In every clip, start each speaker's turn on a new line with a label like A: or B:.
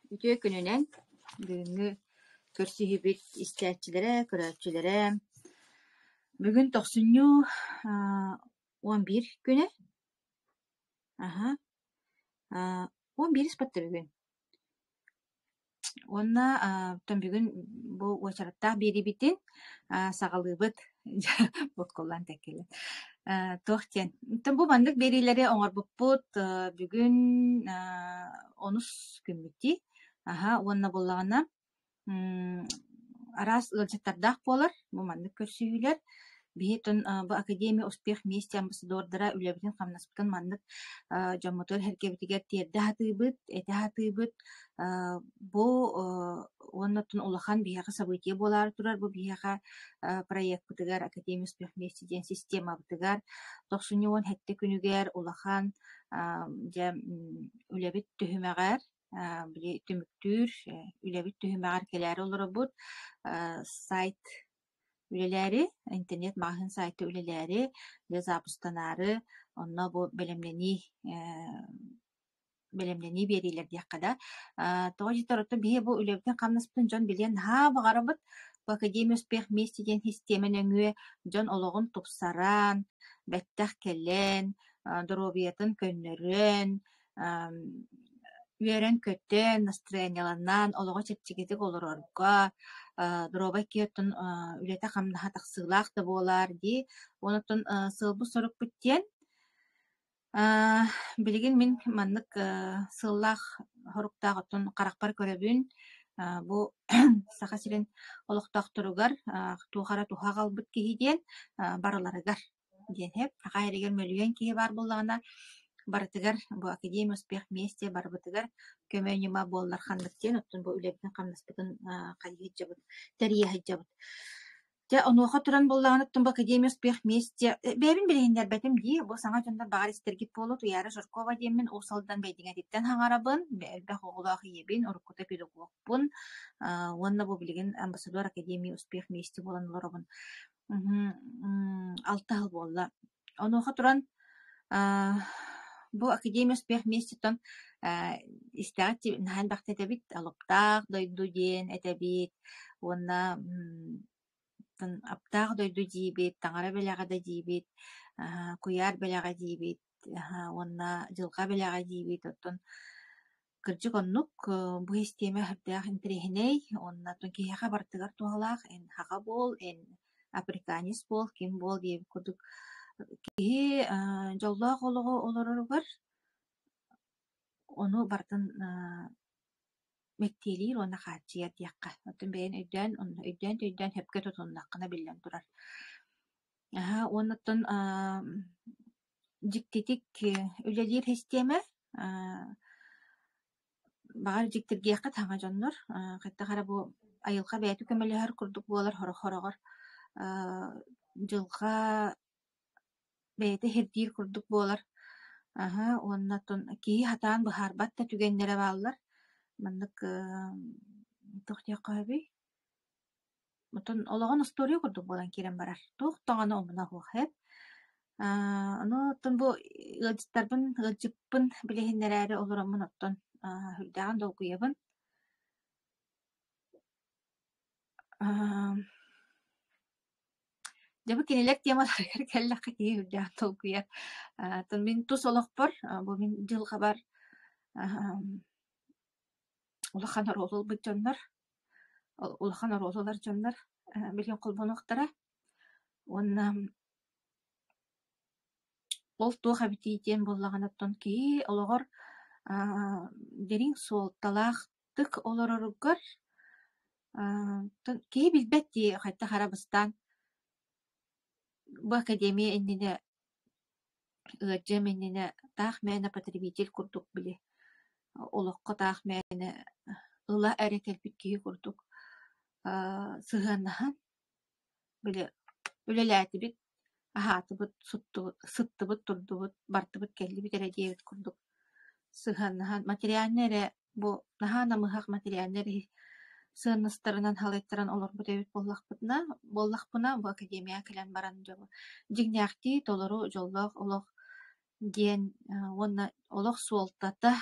A: Ütüе gününen бүгүнгү көрсүһүбүт истээчилere, көрөөчүлere бүгүн 11 күнү. Аха. 11 спатты бүгүн. Онна бүгүн бу уачараттаах биирибитин сагалыыбыт ботколлан теккеле. Туохтен. Бу мандык берилери оҥорбуппут бүгүн 10 күнбүти. Аха, онна боллагана арас ылжаттардаах буолар, бу мандык көрсүүлэр. Биһитин бу Академия успех вместе амбассадордара үлэбитин хамнаспытын мандык жоммотор herkebitiger тиэрдэ хатыыбыт, эте хатыыбыт. Бу оннотун улахан биһиэхэ событие буолаар турар, бу биһиэхэ проектбытыгар Академия успех вместе диэн системабытыгар 90 хэтте күнүгэр улахан үлэбит түһүмэҕэр били түмүктүүр үлэбит түһүмэҕэр келээри олоробут сайт үлэлээри, интернет маахын сайты үлэлээри, дэ запустанаары, онно бу белемнени берилер диэххада. Тоҕо биһи бу үлэбитин хамнаспытын дьон билиэн наһаа баҕарабыт бу Академия успех вместе диэн система нөҥүө дьонологун тупсаран, бэттэх кэлэн, доробиятын көннөрөн, үөрэн көтөн, настроенияланан, олоҕо чэпчигитик олорорго, дробай киөттөн үлэтэ хамнаһа тахсыылаах да буолаар дии. Онотон сылбы сорук бүттиэн билигин мин маннык сыллаах хоруктааготтон харахпар көрөбүн. Бу саха сирин олохтоохторугар туухара туха галбыт киһи диэн барыларыгар диэн хэп хахайрыгар мөлүөн киһи бар буллагана барытыгар бу Академия успех вместе барбытыгар көмөөнүма буоллар ханнык диэн оттон бу үлэбитин хамнаспытын хайыһыджабыт, тәрийэһыджабыт. Те онуоха туран буллаганаттын бу Академия успех вместе бэбин билиһиннер бэтим дии бу саҥа дьоннор баҕар истергит буолу туйаары Жоркова диэммин уусалдан бэйдиҥэтиттэн хаҥарабын бэлбэх оҕулаах иебин оруккута педагогпун. Уонна бу билигин амбассадор Академия успех вместе буолан олоробун. 6 ыл буолла. Онуоха туран бу Академия успех вместе тон истэҕит наһан бахта этебит алыптаах дойду диэн этебит. Уонна аптаах дойду диибит, таҥара бэлэҕэ да диибит, куяар бэлэҕэ диибит, уонна дьылҕа бэлэҕэ диибит. Оттон кырдьык оннук бу система хырдаах интериһинэй, оннотон киһиэхэ бартыгар туһалаах эн хаҕа буол, эн африканец буол, ким буол диэбит курдук. Киһи дьоллоох олоҕо олороругар ону бартын мектиэлиир уонна хаачыйар диэххэ. Оттон бэйэн өйдөөн хөпкө тутуннаххына биллэн турар. Уонноттон дьиктитик үлэлиир система баҕар дьиктиргиэххэ таҥа дьоннор хайдахара бу айылха бэйэту көмөлөһөр курдук буолар хорохор дьылҕа бэйэтэ хэрдиир курдук буолар. Уонноттон киһи хатаан быһаарбат да түгэннэрэ бааллар. Маннык тухтиаккаабый. Отонологон история курдук болан кирен барар. Тух тоҕаны омуна хуох хэп. Ону оттон бу ылжыппын билиһиннэрээри олоромун оттон хүрдээҕин долгуйабын. Дебы кинилек темаларыгар кэллэххэ киһи хүрдээҕин долгуйар. Оттон мин тус олохпор, бу мин дьылҕа бар улахан оролулбут дьоннор, улахан оролулар дьоннор билген холбонуохтара. Уонна ол туох абитиитиэн буллаганаттон киһи олоҕор дерин суолталаахтык олороругар киһи билбэт дии хайта харабыстаан бу Академия иннине ыаджым иннине таах мээнэ потребитель курдук били. Олохко таах мээнэ ыла эре кэлбит киһи курдук сыһыаннаһан били үлэлээтибит аһаатыбыт, сыттыбыт, турдубут, бартыбыт кэллибит эрэ диэбит курдук сыһыаннаһан материальный эре бу наһаа намыһах материальный эре сыанныстарынан халайттаран олорбут эбит боллахпына бу Академия кэлэн баран дьабы дьиҥнээхти толору дьоллоох олох диэн уонна олох суолтата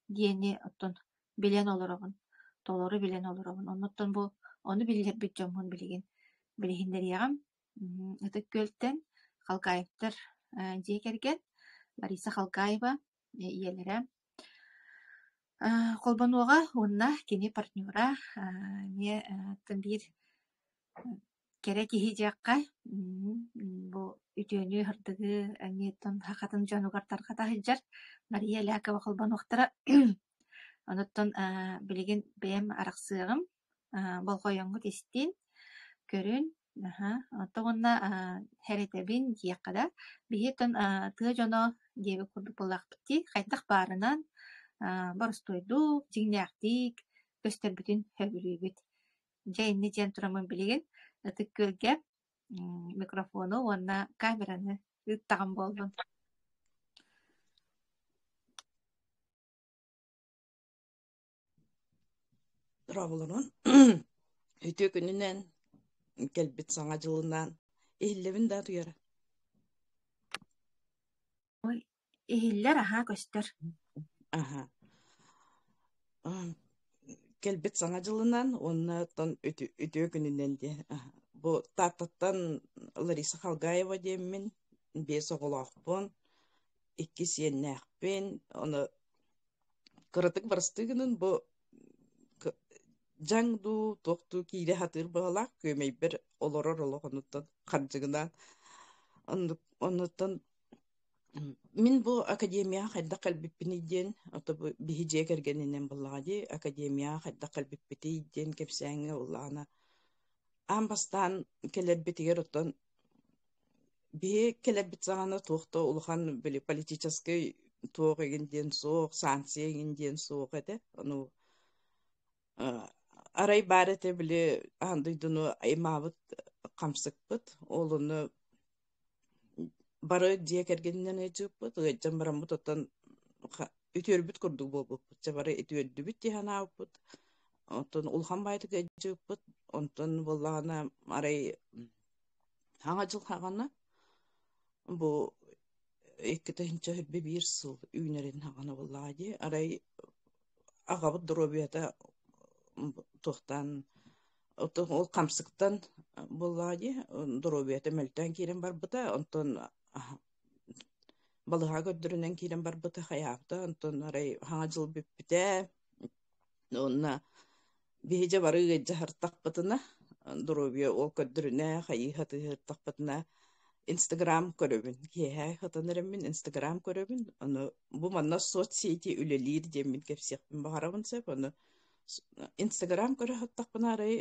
A: диэни оттон билен олоробун толору билен олоробун онноттон бу ону билер бит жомун билигин билихиндерияҕам ытык көлтен Халкаевтар дие керген Лариса Халкаева иелере колбонуога уонна кини партнера не тымбир кере киһи дьиэкка бу үтүөнү хырдыгы аңиеттон хакатын дьонугар тархата хылдьар Мария Лякова колбонуохтара оноттон билигин бэм арахсыагым болхойоҥҥут истин көрүн оттогонна хэретебин диэккада биһиттон тыа дьоно диэби курдук буллаахпытти хайдах баарынан борустойдук дьиҥнээхтик көстөрбүтүн хөбүлүүбүт дьэйинни диэн турамын билигин ытык көлге микрофону уонна камераны ыттаҕан буолбун.
B: Раволонун үтүө күнүнен келбит саҥа жылынан иһиллибин да туйара.
A: Ой, иһиллэр көстөр.
B: Келбит саҥа жылынан оннотон үтүө күнүнен де бу тааттаттан Лариса Халгаева диэммин биэс оҕолоохпун икки сиэннээхпин ону кырытык барыстыгынын бу жаңду тохту киире хатыр баалаах көмөйбер олорор олохонуттан харжыгынан оннуттан мин бу академия хайда калбиппини диэн ото биһижээ кергенинен буллаади академия хайда калбиппити диэн кепсээҥҥэ улаана аамбастаан келербитигер оттон биһи келербит саҕана туохто улахан били политический туох эгин диэн суох санкция эгин диэн суох эте ону арай баарете били аандыйдуну аймаабыт хамсыкпыт олуну бары дие кергенинен ыжыппыт ыджан бараммыт оттон үтүөрбүт курдук болбуппут же бары үтүөрдүбүт диэханаабыппыт онтон улхан баайтык ыжыппыт онтон буллагана арай хаҥа жыл хагана бу 2021 сыл үүнерин хагана буллаади арай агабыт дробията тохтан ол камсыктан буллаади дробията мөлтөн кирен барбыта онтон балыга көддөрүнөн кирен барбыта хаяапта онтон арай хаҥа жыл бүппүтэ онна биһиже бары ыджа хартакпытына дробия ол көддөрүнэ хайы хатыхтакпытына Instagram көрөбүн киэхэ хатанырыммин Instagram көрөбүн ону бу манна соцсети үлелир деммин кепсиэхпин баҕарабын сэп ону Instagram көрө хаттакпына арай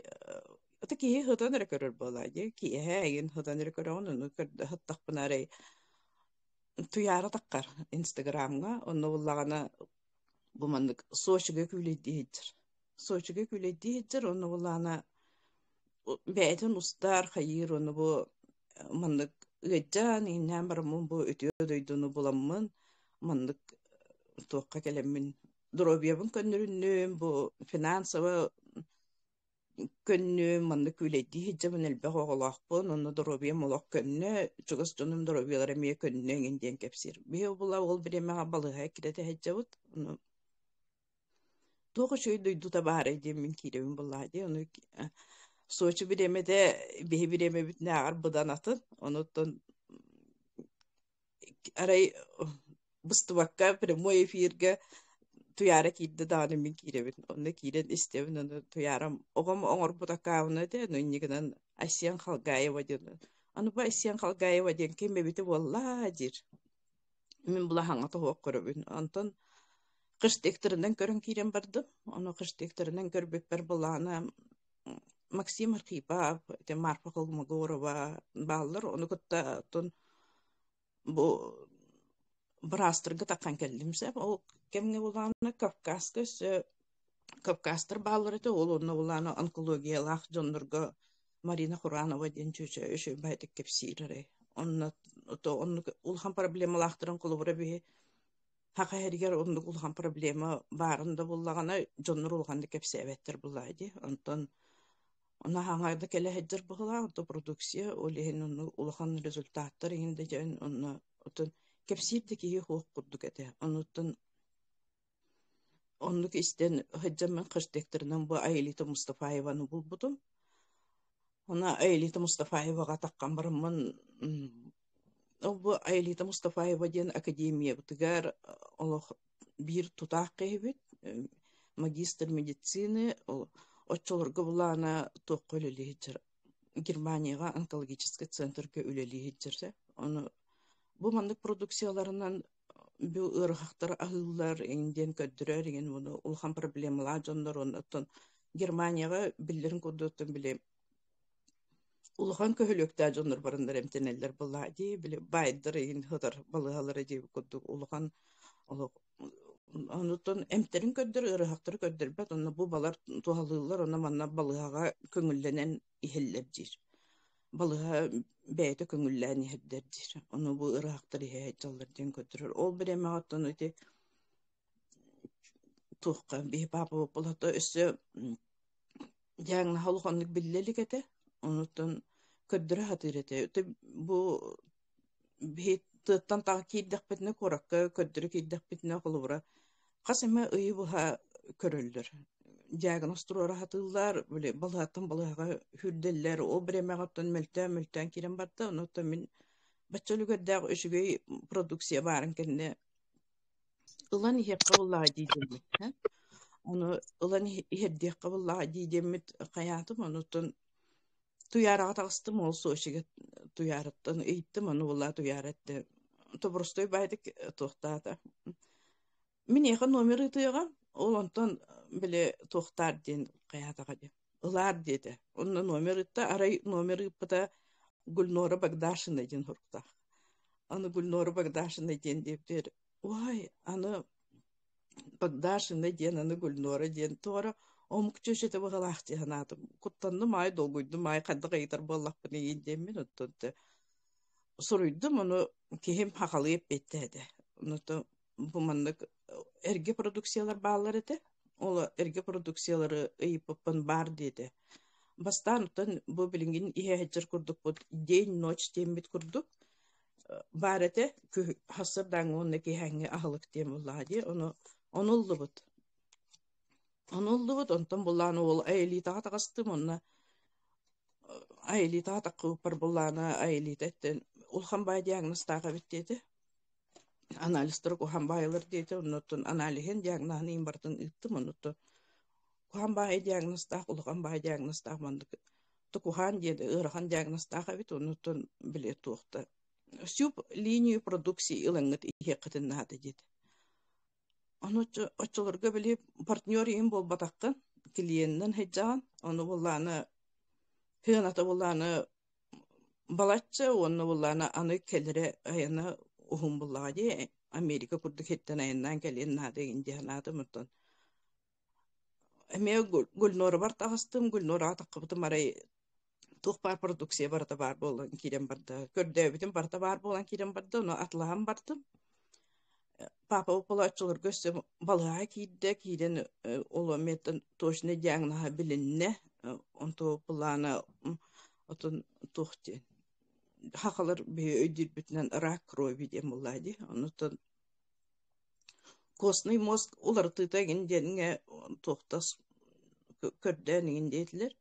B: ата киһи хатаныры көрөр буолаади киэхэ эгин хатаныры көрөҕүн ону хаттакпына арай туяра таккар Instagramга ону буллагана бу маннык Сочиге күлейдиһиджер ону буллагана бээтин устар хайыр ону бу маннык ыаджаан иннään бараммын бу өтүө дойдуну буламмын маннык туохха келеммин дробиябын көннөрүннүм бу финансово көннүм маннык күлейдиһиджебин элбэх оҕолоохпун ону дробиям олох көннө чугас дьонум дробиялар эмиэ көннө эҥин диэн кэпсиир биһи була ол биремэҕэ балыыһа кирэтэһэджэбит ону туох үчүгэй дойдута баарай диэммин кииребин буллаади ону Сочи биремеде биһи биремебит нээҕэр быдан атын онуттан арай быстыбакка прямой эфирге туяра киирде дааны мин кииребин онно киирен истебин ону туярам огом оҥорбутаккаабына де нуннигинан Асиян Халгаева диэн ону бу Асиян Халгаева диэн кеммебити буоллаа дир мин була хаҥа тоһуок көрөбүн онтон кыштыктарынан көрөн киирен бардым ону кыштыктарынан көрбүппер булаана Максим Архипов, Марфа Холмогорова бааллар ону кытта тон бу брастырга таккан келдимсе ол кемге булаана Кавказтар бааллар эте ол онно булаана онкологиялах жоннорго Марина Хуранова ден чөчө байтык кепсиирere онно улхан проблемалахтырын кулубура биһи хакаһэригер онно улхан проблема баарында буллагана жоннор улханды кепсебеттер буллаади онтон Она хаңарда келэһэджэр быһылаах ото продукция олиһин онну улахан результаттар иһинде дьэн онно отон кепсиирде киһи хуох курдук этэ онуттан Onluk isten hıcamın kıştektirinen bu Aylita Mustafa'yeva'nı bulbudum. Ona Aylita Mustafa'yevaga takkan barımın bu Aylita Mustafa'yeva diyen akademiya bitigar Allah bir tutaq kehbit magistr medицины очолорга булана тоққөлелихичер Германияга онкологический центрге үлелихичерсе оны бу мандык продукцияларынан бу ырахтар ахыллар инден көддөрөр деген буну улхан проблемалар жондор онтон Германияга биллерин коддоттон биле улхан көһөлөктө жондор барындар эмтенелер була ди биле байдыр ин хыдар балыгалары ди коддук улхан онтон эмтерин көддөр ырахтар көддөрбөт онна бу балар туалылар онна манна балыга көңүлленен ихеллер дир балыга бәйті көңілләні хәддердер. Оны бұл ырақтар жалларден көтірір. Ол бір әмі аттан өте тұққа бей бапы болаты өсі жаңна халықанлық білелік әті. Онытын көддірі хатыр әті. Өте бұл бей тұттан тағы кейддақ бетіне қораққа көддірі кейддақ бетіне қолы бұра. Қасыма ұйы бұға көрілдір. Диагностру рахатылар, böyle балатан балаға хүрделлер, о бремегаттан мөлтән кирен барды, онуттан мен баччалыгырдағы үшігей продукция барын кенне ылан ихе қабыллаға дейдемет. Оны ылан ихе дек қабыллаға дейдемет қаятым, онуттан туяраға тағыстым, ол сошыға туярыттан үйттім, оны олар туяратты. Тобростой байдық тоқтады. Мен еқа номері тұйға, ол онтан биле тохтар ден каятага де ылар деди онун номеритта арай номери пата Гульнора Багдашина ден хурта аны Гульнора Багдашина ден дептер ой аны Багдашина ден аны Гульнора ден тора омук чөшөтө багалакты ханатым куттанды май долгуйду май кадды кайтар боллакпын ден мен оттонте суруйдум аны кем хакалып беттеди онто бу мандык эрге продукциялар баалар эте Ола эрге продукциялары ыйыппын бар dedi. Бастан бу билингин ихе курдук бут день ночь тембит курдук. Бар эте хасырдан онны кехеңе ахылык тем буллади. Оны онулду бут. Онтон булланы ол айлита тагыстым онна. Айлита такыпыр булланы айлита эттен улхан бай диагностага бит dedi. Анализтер кухамбайлар дейді, онуттun аналиген диагнозын имбартын ыттым, онуттun кухамбай диагностаг, улхамбай диагностаг мандык. Кухан дейді, ырхан диагностага бит, онуттun биле туқты. Сүп линию продукции илыңгыт ихе кытыннады дейді. Онуттun очолорга биле партнер им бол батаккын, клиенттен хеджаган, оны булланы хыната булланы балаччы, оны булланы аны келере аяна Ухум буллади Америка курдук хеттен айынан келен нады индианады мутон. Эме Гульнора бар тагыстым, Гульнора атакыбытым арай тухпар продукция барда бар болан кирен барда. Көрдөбүтүм барда бар болан кирен барда, оны атлаам бардым. Папа уполачылар көсөм балага кийде, кийден олометтен точно жаңна билинне, онто булана отон тухти. Хакалар бе өйдір бүтінен рак крови дем болады. Онытын костный мозг олар тытагын денге тоқтас көрдәнігін дейтілер.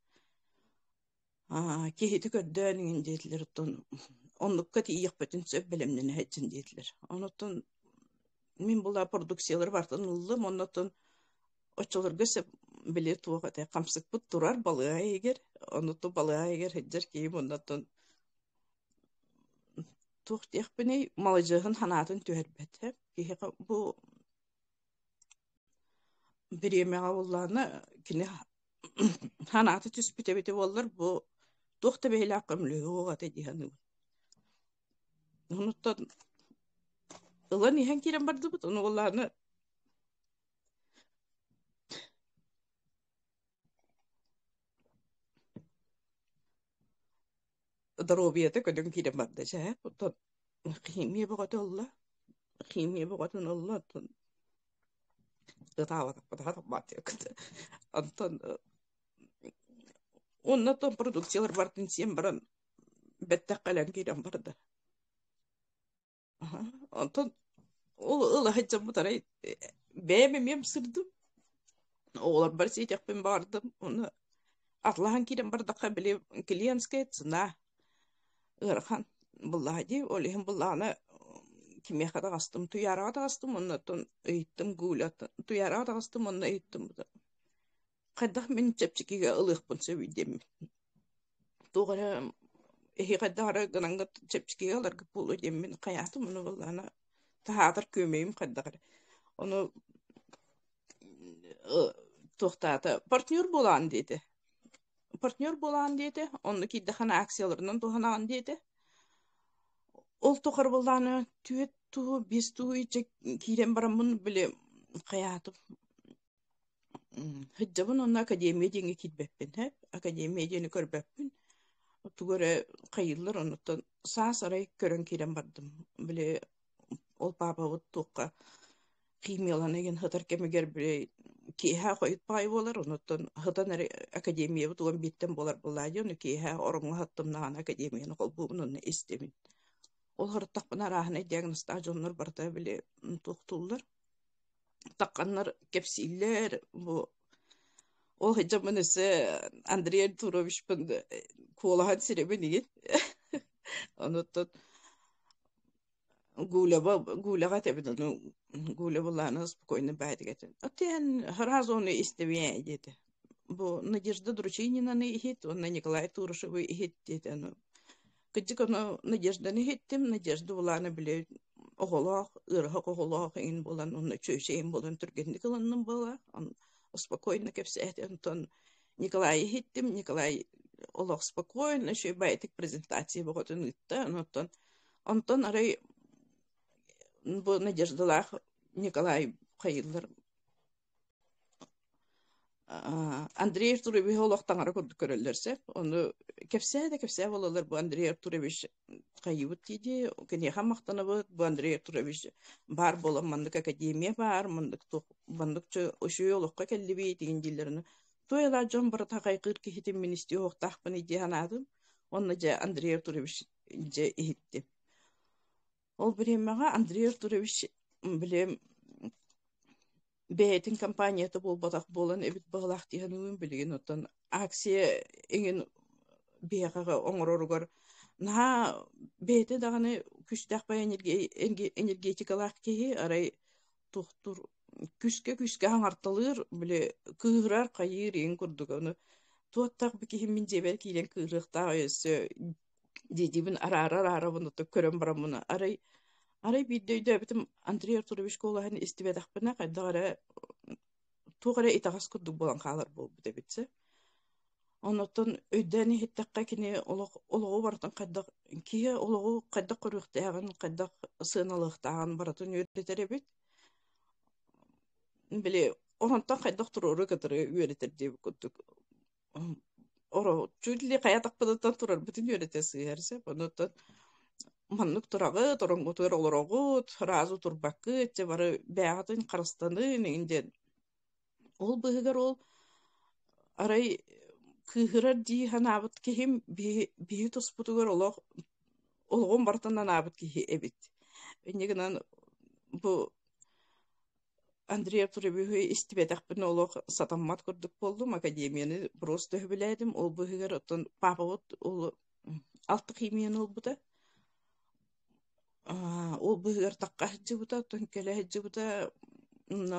B: Кейті көрдәнігін дейтілер. Онлыққа тиек бүтін сөп білімнен әйтсін дейтілер. Онытын мен бұла продукциялар бартын ұлым. Онытын очылар көсіп біле туға қамсық бұт тұрар балыға егер. Онытын балыға егер хеджер кейім онытын Туhtiyaq bini malajığın hanatın tüherbet. Bu bir yemeğe olanı kine hanatı tüspüte bite ollar bu tuhta beyle akımlı o ate dihanı. Onuttan ılan ihan kiren bardı bu onu olanı ضروبيته كلهم كده مرده شاهد خيمية بقت الله خيمية بقت الله قطعة بعد كده أنتن ونطن برودكسيون بارتن سيمبران بتقلن كده مرده أنتن الله هجم ترى بيم ميم سردو Oğlar бар сетекпен бардым. Оны атлахан кирен бардаққа біле клиентская цена. Ырхан буллади, олихин булланы кимеха да гастым, туяра да гастым, оннан ыйттым гулят. Туяра да гастым, оннан ыйттым. Кадах мен чепчикиге ылыхпын сөйдем. Тугара эхи кадара гананга чепчикиге аларга булу деммен каятым, оны булланы тахатыр көмейим кадагар. Оны toxtata partnyor bolan dedi. Partnyor bolan dedi. Onu ki daha aksiyalarından tohanan dedi. Ol toqar bolany tüet tu biz tu içe kirem baramun bile hayatım. Hıccabın onun akademiye denge kitbeppin he. Akademiye denge körbeppin. Tugore kayıllar ondan sağ saray körön kirem bardım. Bile ol papa ot toqqa Kimyalan egen hıtar kemeger bile kiha koyut pay bolar ondan hıtan akademiye tugan bitten bolar boladı onu kiha orunga hattım nan akademiyanı kol bunun istemin. Ol hırtak bana rahane diagnostajonlar barta bile toxtullar. Takkanlar kepsiller bu ol hicamınısı Andrei Turovich pın kolahan sirebeni ondan Gulaga tebeden gula bulana спокойно бәдигәтен. Атен раз он истебе диде. Бу Надежда Дручинина не ихит, он Николай Турышевый ихит диде. Ну кичик он Надежда не хиттем, Надежда буланы биле оголак, ырга оголак ин булан, он чөйшейин булан түргенди кылынның була. Он спокойно кепсәт Антон Николай хиттем, Николай олак спокойно, еще байтик презентация боготын итте, Антон арай bu Надеждалах Николай Хайыллар Андрей Артурович олақтаңара көрдік көрелерсе, оны кепсе болалар bu Андрей Артурович Хайыбыт дейді, кене хамақтаны bu Андрей Артурович бар болам, мандык академия бар, мандык ошой олыққа келді бей деген дейлеріні. Тойла жон бір тақай қыр кехетен министі оқтақпын иде ханадым, оны же Андрей Артурович же ихитті. Ол біремеға Андрей Артурович білем бәйтін компанияты болбатақ болан әбіт бағылақ деген өң білген оттан акция еңін бейғаға оңыр-орығар наға бәйті дағаны күштәқпай энергетикалақ кейі арай тұқтыр күшке аңартылыр біле күйірар қайыр ең күрдіг оны туаттақ бікейін мен жебер кейлен күйіріқта өсі дедибін ара бұны көрім барамыны арай бидейді бітім Андрей Артурович колағын істебедақпына қайдағара туғара итағас күрдік болан қалар бол біде бітсе. Онытын өйдәні хеттаққа кене олығы бартын қайдақ кие олығы қайдақ көріқтағын қайдақ сыналықтағын баратын өйретер бет. Біле оғантан қайдақ тұрыры кітірі өйретер деп күттік. Oro çüdli kayatak pıdıtan turar bütün yöretesi yerse ondan manlık turağı torun otur olorogu razı turbakı te var beğatın karstanı neyden ol bıhıgar ol aray kıhırar di hanabıt ki hem bir tosputugar olğun bartandan abıt ki evet enegenen bu Андрей Артурович истебедақ бін олық сатаммат көрдік болдым, академияны просто өбіләдім, ол бұғығыр оттан папа ол алты химияны ол бұда. Ол бұғығыр таққа әджі бұда, оттан кәлі әджі бұда,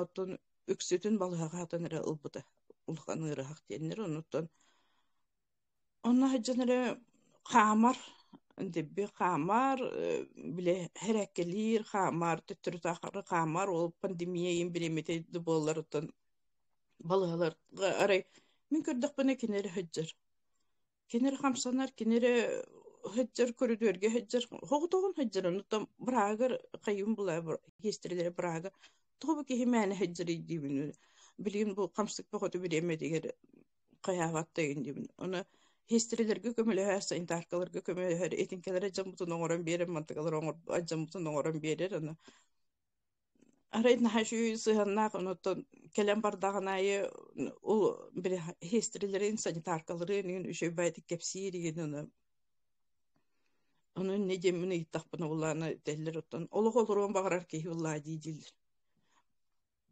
B: оттан үксетін балыға атын әрі ол бұда. Улған ұры хақ денер, оттан. Онна әджін әрі қамар, Дебби қамар, біле хәрәкелер, қамар, түттірі тақыры қамар, ол пандемия ең біреметейді болар ұттан балығаларға арай. Мен көрдік бұны кенері хүджір. Кенері қамсанар, кенері хүджір көрідерге хүджір. Хоғытоғын хүджір, ұттан бірағыр қайым бұла, естірілері бірағыр. Тұғы бүкі хемәні хүджір дейбін. Білген бұл қамсық бұғыты біремедегер қаяғатта ендейбін. Оны History'lerge kömülüher, santarkalarga kömülüher, etinkelere jamutun oğran berer, mantıkalar jamutun oğran berer. Arayın haşuyu sıhannak, ondan kelem bardağınayı, o bir history'lerin santarkaların, üşey baytık kepsiri, onun ne cemini ittaqbına olağına derler, ondan. Oluq olurum bağırar ki, vallahi deydiler.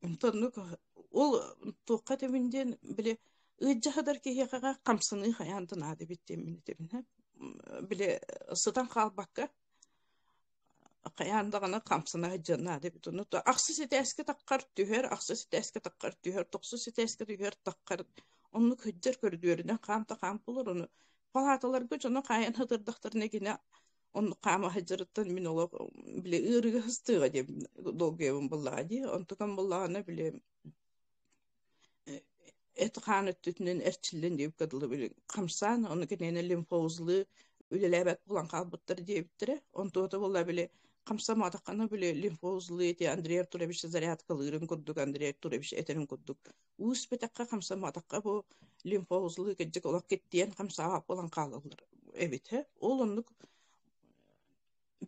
B: Ondan ол туққа тебінден біле ыджахадар кехеқаға қамсыны хаянтын ады биттен минетемін біле сытан қалбаққа қаяндағына қамсына хаджана ады битуну ақсы сетәске таққар түйер тоқсы сетәске түйер таққар оны көджер көрдүөрүнен қамта қам болыр оны палаталарга жоно қаян хытырдақтарына кене он қама хаджарыттан мен олар біле ырыға хыстыға деп долгевым боллади онтукан боллагана біле этқан өттүтүнен эрчилен деп кадылы биле камсан оны кенене лимфоузлы үлелебет булан калбыттыр дептире онтута болла биле камсама такана биле лимфоузлы эти Андрей Артурович зарядкалырын курдук Андрей Артурович этерин курдук успетакка камсама такка бу лимфоузлы кеджек олак кеттиен камсаа булан калылыр эбит ол ондук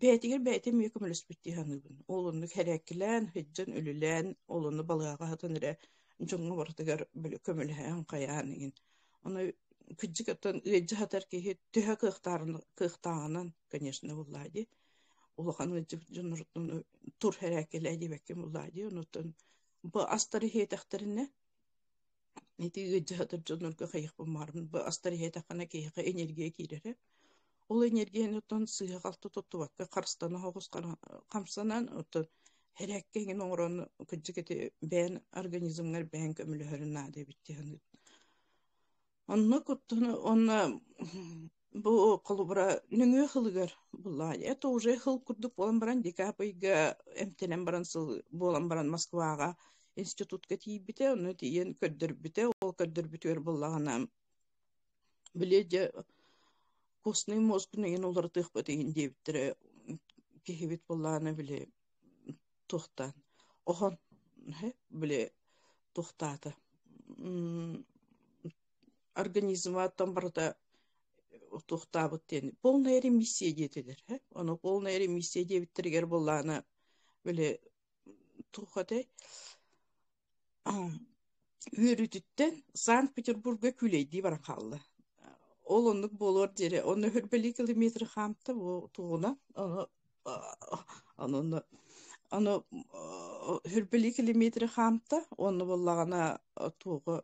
B: бетигер бетим мекемелес битти ханыбын ол ондук херекилен хеджен үлүлен олуну балага хатыныра жоңго бартыгар биле көмөлһән каяныгын аны күҗҗигәтен ыҗҗатар ки төһә кыхтагынан конечно буллади улахан ыҗҗунуртун тур хәрәкәле дибәкке буллади онутун бу астары хетәхтерне нити ыҗҗатар жонурга хайык булмарын бу астары хетәхана ки энергия кирере ол энергияны тон сыйга калты тоттубакка карстана хогускан камсанан отун хереккен оңрон күҗҗигәте бән организмнар бән көмөлһөрүн нады биттен онны куттуну онна бу колубра нүңө хылыгар булла это уже хыл курдук болан баран декабрьга эмтенен баран сыл болан баран Москвага институтка тийбите оны тиен көддөрбүте ол көддөрбүтөр буллагана билеже костный мозг неген олар тыхпа деген дептире кехибит булланы биле тухтан охон биле тухтата организма там барда тухтабыт тен полная ремиссия детилер оно полная ремиссия дептиргер булланы биле тухате үрүтүттен Санкт-Петербургга күлейди баран калды ол ондук болор дере оны хүрбели километр хамты бу тугуна аны хүрбели километр хамты оны боллагана тугу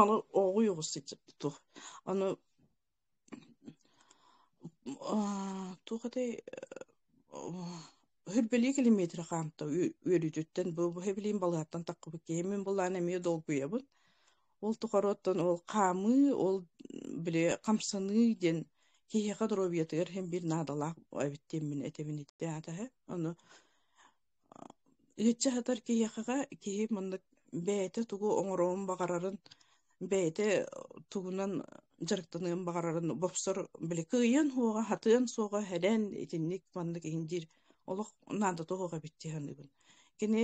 B: аны огу югусыч туг аны тугуде хүрбели километр хамты үрүтүттен бу хебилин балаттан таккы кемен буланы ме долгуябын ол тухароттон ол камы ол биле камсаны ден киһига дробиятыр hem bir nadala авиттен мен этебин итте аны иче хатар киһига киһи мындык бәйте тугу оңорон багарарын бәйте тугунан жарыктанын багарарын бопсор биле кыйын хуга хатын сога хәдән итинник мандык индир олох нанда тугуга битти ханыбын кене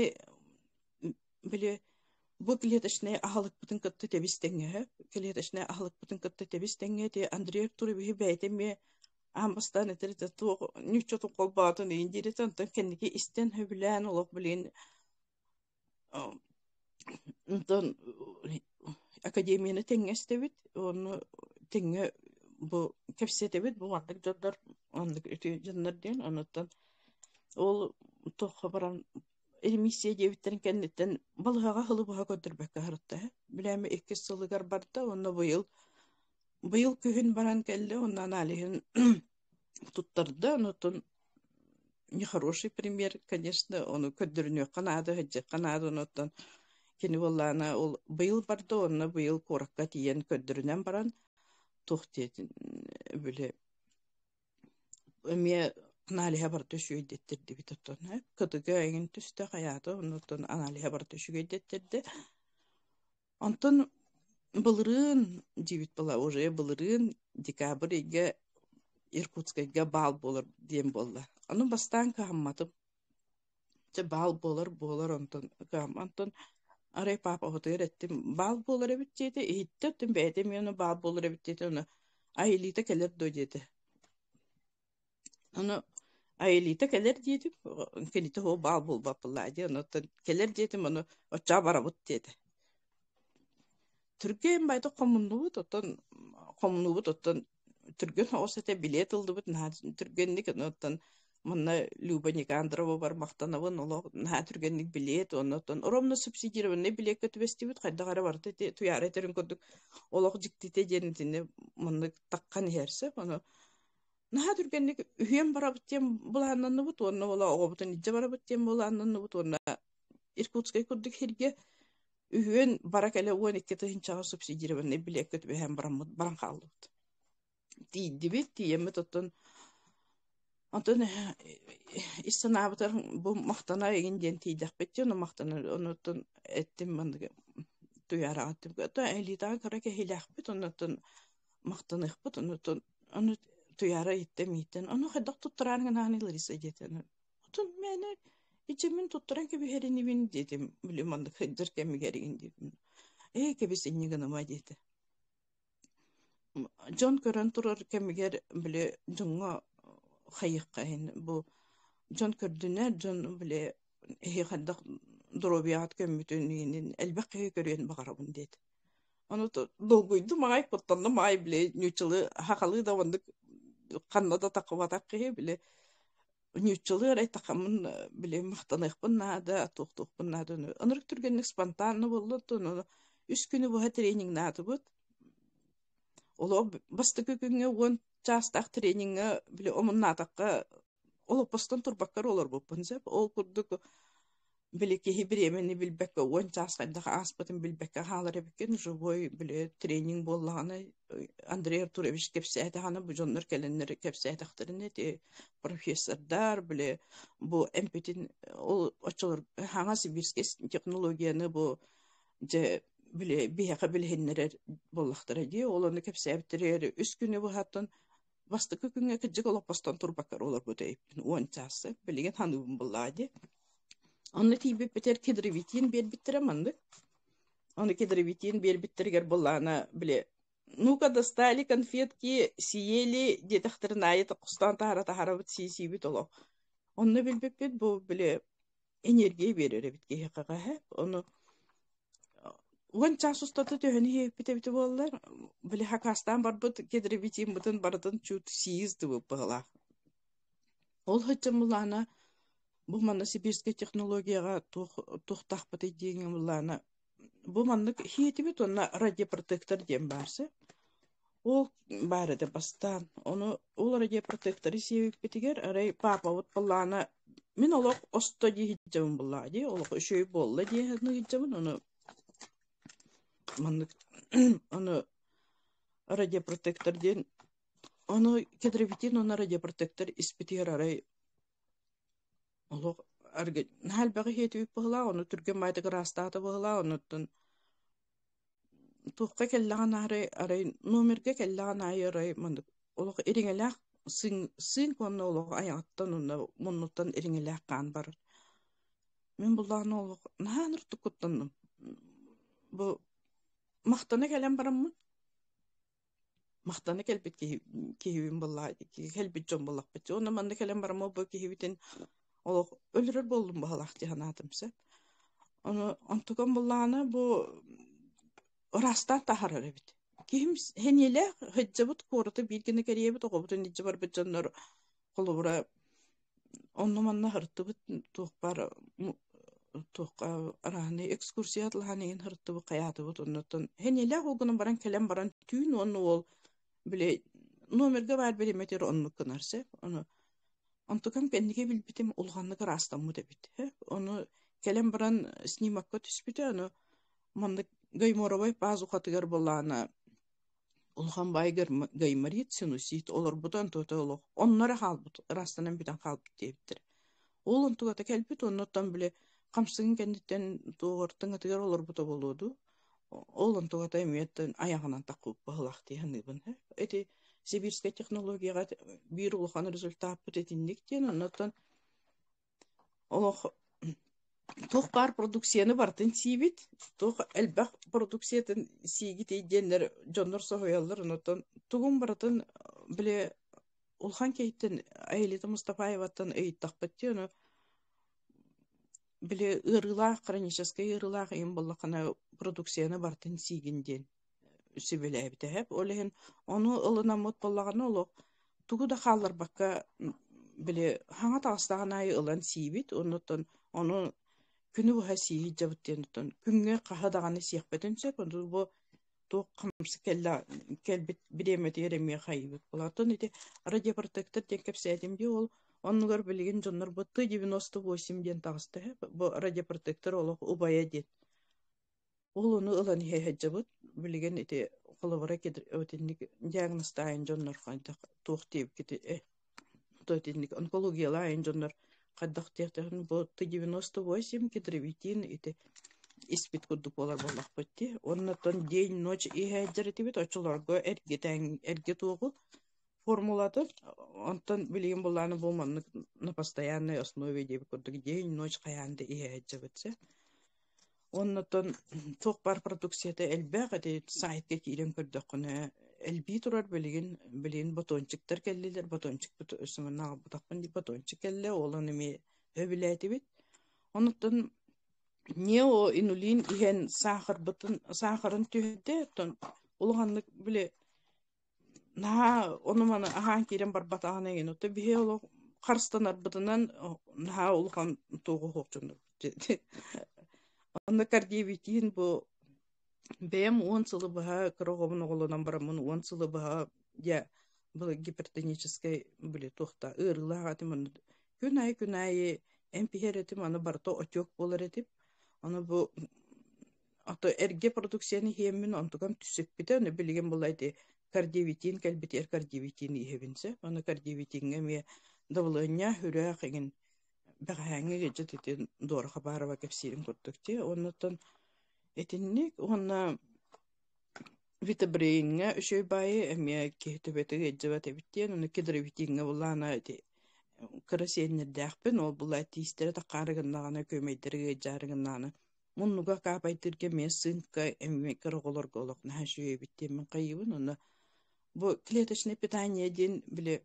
B: биле бу клеточная ахалык бутын кытты тебистеңе клеточная ахалык бутын кытты тебистеңе те Андрей Артурович бәйтеме амбастан этерде ту ничто колбатын индиритен кенники истен хөблән олок билен тон академияны теңестебит оны теңе бу кепсетебит бу вакыт жадар андык эти жандар ден анаттан ол тохо баран эмиссия дебиттерин кеннеттен балыга хылы буга көтөрбөккө харытта билеме 2 сылыгар барда оны быйыл күһүн баран келди ондан алихин туттарды онутун нехороший пример конечно оны көдөрүнө канады онуттан кени боллана ол быйыл барды оны быйыл коракка тиен көдөрүнөн баран тухтетин биле эме аналиха бар төшүйдеттерди битоттон кытыга эгин түстө каято онутун аналиха бар төшүйдеттерди онтон былырын дебит бала уже былырын декабрьге Иркутскайга бал болор дем болла аны бастан кахамматып те бал болор онтон арай папа хотер еттим бал болор эбиттети иттем бэте мени бал болор эбиттети оны айлита келер дойдети аны айлита келер деди кените хо бал болбаппылади онтон келер деди аны оча барабыт деди түрген байты комунубут оттон түрген осете билет ылдыбыт түргенник оттон Манна Люба Никандрова бар мақтанабын, олог наха түргенник билет, оннотон оромна субсидированный билет көтүбестибит, кайдагара барты туяра терин көдүк олог жиктите денитине манна таккан herse, оно наха түргенник үйен барабыт тем буланнаны бут, онно ола оғобутун ижа барабыт тем буланнаны бут, онна Иркутскай курдук хирге үйен баракале уон иккете хинчага субсидированный билет көтүбэхэн баран калдыбыт. Тииддибит, тиемме тоттон Антон истанабытар бу мактана эгин ден тийдак бетти, оны мактана онутун эттим мандыгы туяра аттым. Ата элитан караке хилахбит, онутун мактаныхбит, онутун оны туяра иттем итен. Оны хадак туттаранган анилыриса детен. Отун мени ичемин туттаран ке бихерини бин дедим. Биле мандык хыдыр кеми керигин дедим. Кебис иннигана дети. Джон көрөн турар кемигер биле жонго хайыккайын бу жон көрдүнөр жон биле хадак дробият көмүтүнүн элбекке көрөн багарабын дейт. Аны долгуйду май поттанды май биле нючылы хакалы да вандык каннада такыбатаккы биле нючылы рай такамын биле мактаныхпын нада токтукпын нада анырык түргенник спонтанно болду тону 3 күнү бу тренинг натыбыт. Оло бастыкы күнгө он частак тренинга биле омуннатакка ол постон турбаккар олар буппунзеп ол курдук биле ки биремени билбекке он частак аспытын билбекке халар эбекен живой биле тренинг боллаганы Андрей Артурович кепсәте хана бу жоннор келеннер кепсәте хтырны те профессордар биле бу эмпетин ол очолор хана сибирский технологияны бу же биле бияка билһиннер боллактар ди олону кепсәбтерер 3 күнү бу хаттан бастыкы күнгө кыжык олоп постон турбаккар олар бу дейп он часы билген ханыбын буллади. Аны тийбе бетер кедревитин бер биттереманды. Аны кедревитин бер биттергер буллана биле ну-ка достали конфетки, съели, детахтырын айыты құстан тахара-тахара сиси-бит оло. Оны билбеппет бу биле энергия берер битке хакага. Оны он час устаты төһөни бите боллар. Биле хакастан барбыт кедревитин бутын бардын чут сиизди бу багла. Ол хачымлана бу манна сибирский технологияга тухтахпыт деген булана. Бу маннык хиетибит онна радиопротектор дем барсы. Ол бары да бастан. Оны ол радиопротекторы себеп битигер арай папа вот булана. Мен олок осто дийжем буллади. Олок үшөй болла дийжем оны маннык оны радиопротектор ден оны кедревитин оны радиопротектор испитер арай олок арга хал багы хетип була оны түрген майдык растаты була онуттун тухка келлаган арай номерге келлаган арай мандык олок эриңелак сын конно олок аяттан онна муннуттан эриңелак кан бар. Мен буланы олок наныр тукуттандым. Бу мактана келем бараммын. Мактана келбит кийбин булла келбит жон буллак бит. Оны манда келем бараммы бу кийбитин олок өлөрөр болдум балакты ханатымсы. Оны антуган булланы бу растан тахарар бит. Ким хенеле хыджыбыт корты билгене керебит огобутун ижи бар бит жоннор колубура онну манна хыртыбыт тухпар тухка араны экскурсиятлаханын хыртыбы каятыбыт оннотон хенеле огунун баран келем баран түйүн онну ол биле номерге бар береметер онну кынарсы. Оны антукан пенниге билбитим улганныгы растаммы дебит. Оны келем баран снимакка түспүтө аны мандык гайморовой базу хатыгар болана улган байгыр гаймарит синусит олар будан тотолог оннора халбут растанан битен халбут дептир. Ол антугата келбит оннотон биле камсыгын кендиттен тугортун атыгар олар бута болуду. Ол антугата эметтен аягынан такып баглакты ханыбын. Эти сибирская технологияга бир улган результат бутетиндиктен оннотон олох тух бар продукцияны бартын сибит, тух элбах продукциятын сигит иденлер жоннор сохояллар, онотон тугун бартын биле улхан кейттен Айлита Мустафаеваттан ыйттакпытты, оны биле ырылах, хронический ырылах им боллакана продукцияны бартын сигинден сүбеләбите хеп. Олehen onu ылына мот боллаганы олок тугу да халлар бакка биле хаңа тагыстаганай ылан сибит оннотон ону күнү буха сии жабыттен күнгө кахадаганы сиякпетен сөп онду бу то камсы келбит биремет ереме хайбыт булатын ити радиопротектор текеп сәдим ди ол оннугар билген жоннор бу 98 ден тагысты бу радиопротектор ол убая дет ол ону ылан хеджабыт билген ити колобора кедир өтинник диагностайын жоннор кайда туктеп кити тотинник онкология лайын жоннор каддак техтехин бу 98 кедревитин ити испит курдук болар боллакпытти оннотон день ночь ихеджеретибит очолорго эрге тугу формулаты онтон билген булланы болманны на постоянной основе деп курдук день ночь каянды ихеджебитсе оннотон токпар продукцияда элбэгэти сайтке кирен көрдөккүнө элби турар билген батончиктер келлилер батончик өсүмүнө бутакпын дип батончик келле олон эми өбүлэтибит оннотон не о инулин иген сахарын түйде тон улганлык биле на оны мана ахан кирен барбатаган эген отто бие ол карстанар бытынан на улган тугу хокчун онда кардиевитин бу бем 10 сылы баха кырогомун оголонан барамын 10 сылы баха я бу гипертонический биле тохта ырлагатым күнай эмпиеретим аны барто отек болар этип аны бу ато эрге продукцияны хемин антуган түсөкпите аны билген булайды кардиевитин калбитер кардиевитин ихебинсе аны кардиевитинге ме давлення хүрэ кеген бәгәңге жететен дор хабарова кепсирин көрдөкте оннотон этинник онна витабрейнге үшөй байы эме кетебетеге жебете биттен уну кедревитинге булана эти красенне дәхпен ол булай тистере такарыгыннагана көмөйдерге жарыгыннаны муннуга капайтырге месынка эме кырголор голок нашүй биттен кайыбын уну бу клеточное питание ден биле